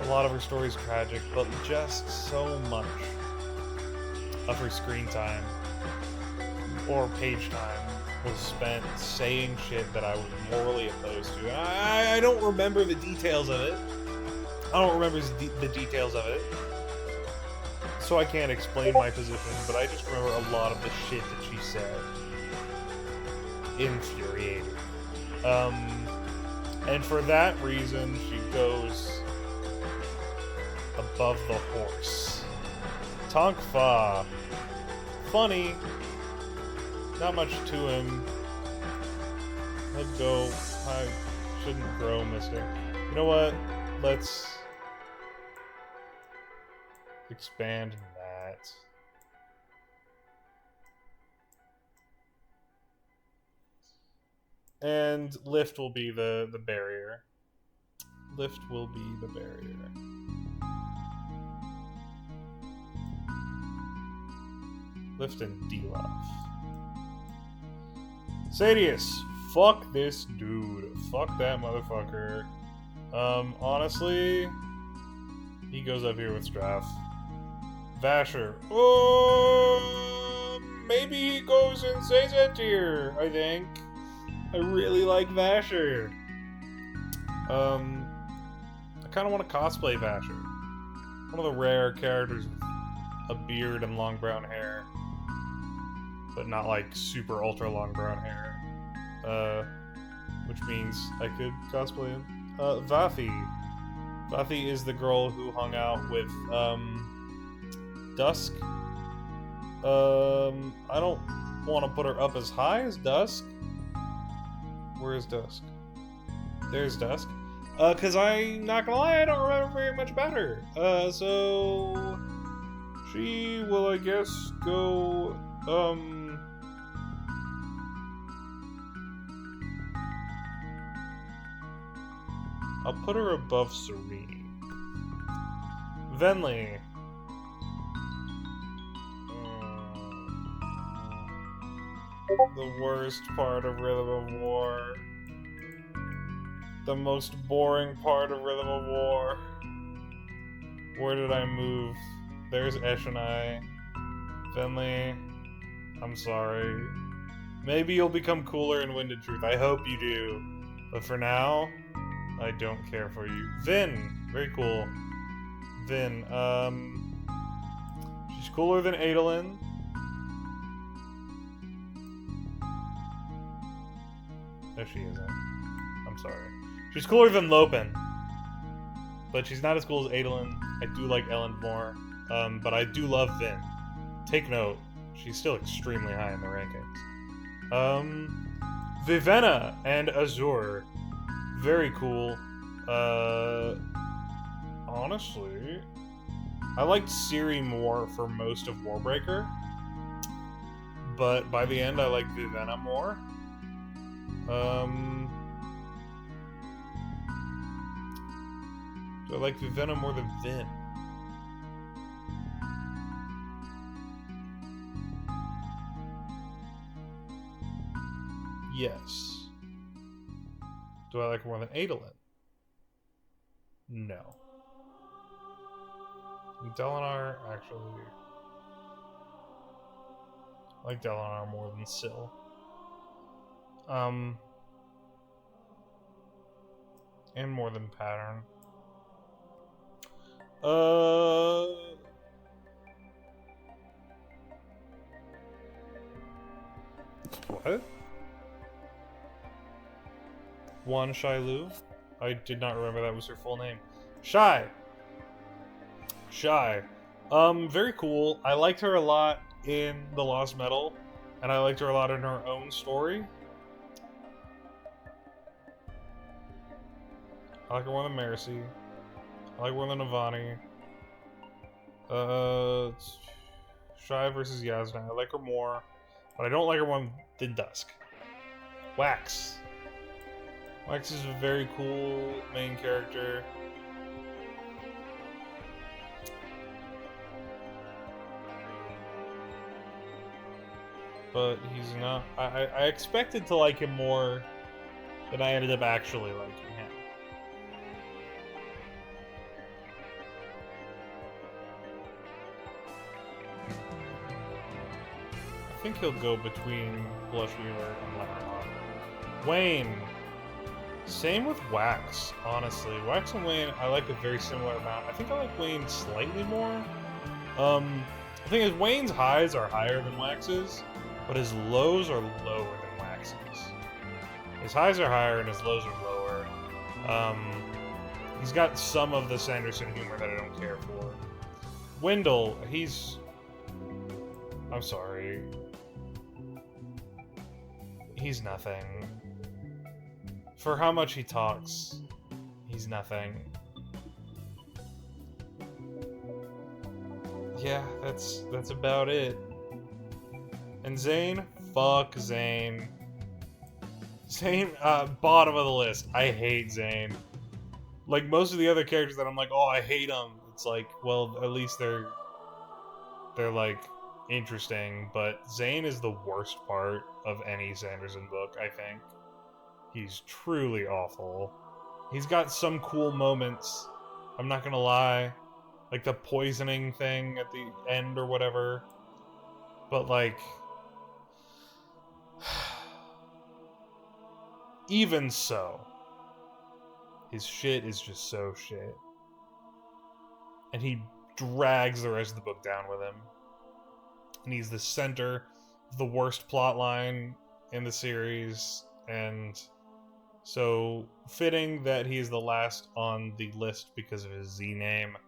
and a lot of her story is tragic, but just so much of her screen time, or page time, was spent saying shit that I was morally opposed to. And I don't remember the details of it. I don't remember the details of it, so I can't explain my position, but I just remember a lot of the shit that she said. Infuriating. And for that reason, she goes above the horse. Tonk Fa. Funny. Not much to him. Let go. I shouldn't grow, mister. You know what? Let's expand that. And lift will be the barrier. Lift will be the barrier. Lift and debuff. Sadius, fuck this dude. Fuck that motherfucker. Honestly, he goes up here with Straff. Vasher. Oh, maybe he goes in Sayzed tier, I think. I really like Vasher. I kind of want to cosplay Vasher. One of the rare characters with a beard and long brown hair. But not like super ultra long brown hair. Which means I could cosplay him. Vafi. Vafi is the girl who hung out with, Dusk. I don't want to put her up as high as Dusk. Where is Dusk? There's Dusk. Cause I'm not gonna lie, I don't remember very much about her. So she will, I guess, go, I'll put her above Serene. Venli. The worst part of Rhythm of War. The most boring part of Rhythm of War. Where did I move? There's Eshonai. Venli, I'm sorry. Maybe you'll become cooler in Wind and Truth. I hope you do. But for now, I don't care for you. Vin! Very cool. Vin, she's cooler than Adolin. No, she isn't. I'm sorry. She's cooler than Lopin. But she's not as cool as Adolin. I do like Ellen more. But I do love Vin. Take note, she's still extremely high in the rankings. Vivenna and Azure. Very cool. Honestly, I liked Ciri more for most of Warbreaker. But by the end, I like Vivenna more. Do I like Vivenna more than Vin? Yes. Do I like her more than Adolin? No. Dalinar, actually... I like Dalinar more than Syl. And more than Pattern. What? Wan Shilu? I did not remember that was her full name. Shy! Very cool. I liked her a lot in The Lost Metal, and I liked her a lot in her own story. I like her more than Marcy. I like her more than Navani. Shy versus Yasna. I like her more, but I don't like her more than Dusk. Wax. Wax is a very cool main character. But he's not... I expected to like him more than I ended up actually liking him. I think he'll go between Blushweaver and Lemonade. Wayne. Same with Wax, honestly. Wax and Wayne, I like a very similar amount. I think I like Wayne slightly more. The thing is, Wayne's highs are higher than Wax's, but his lows are lower than Wax's. His highs are higher and his lows are lower. He's got some of the Sanderson humor that I don't care for. Wendell, he's... I'm sorry. He's nothing. For how much he talks, he's nothing. Yeah, that's about it. And Zane? Fuck Zane. Zane, bottom of the list. I hate Zane. Like, most of the other characters that I'm like, oh, I hate them. It's like, well, at least they're like, interesting. But Zane is the worst part of any Sanderson book, I think. He's truly awful. He's got some cool moments. I'm not gonna lie. Like the poisoning thing at the end or whatever. But like... even so. His shit is just so shit. And he drags the rest of the book down with him. And he's the center of the worst plotline in the series. And... so, fitting that he is the last on the list because of his Z name,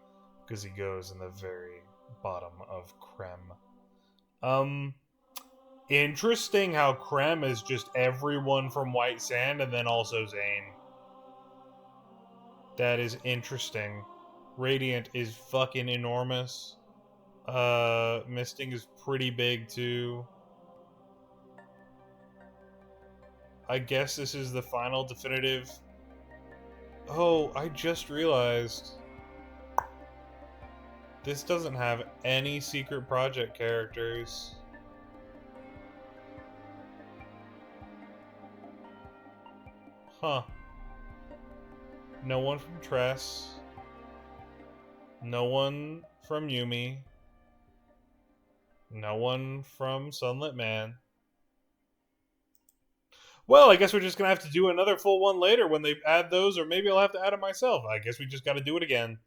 because he goes in the very bottom of Krem. Interesting how Krem is just everyone from White Sand and then also Zane. That is interesting. Radiant is fucking enormous. Misting is pretty big too. I guess this is the final definitive... Oh, I just realized... this doesn't have any secret project characters. Huh. No one from Tress. No one from Yumi. No one from Sunlit Man. Well, I guess we're just going to have to do another full one later when they add those, or maybe I'll have to add them myself. I guess we just got to do it again.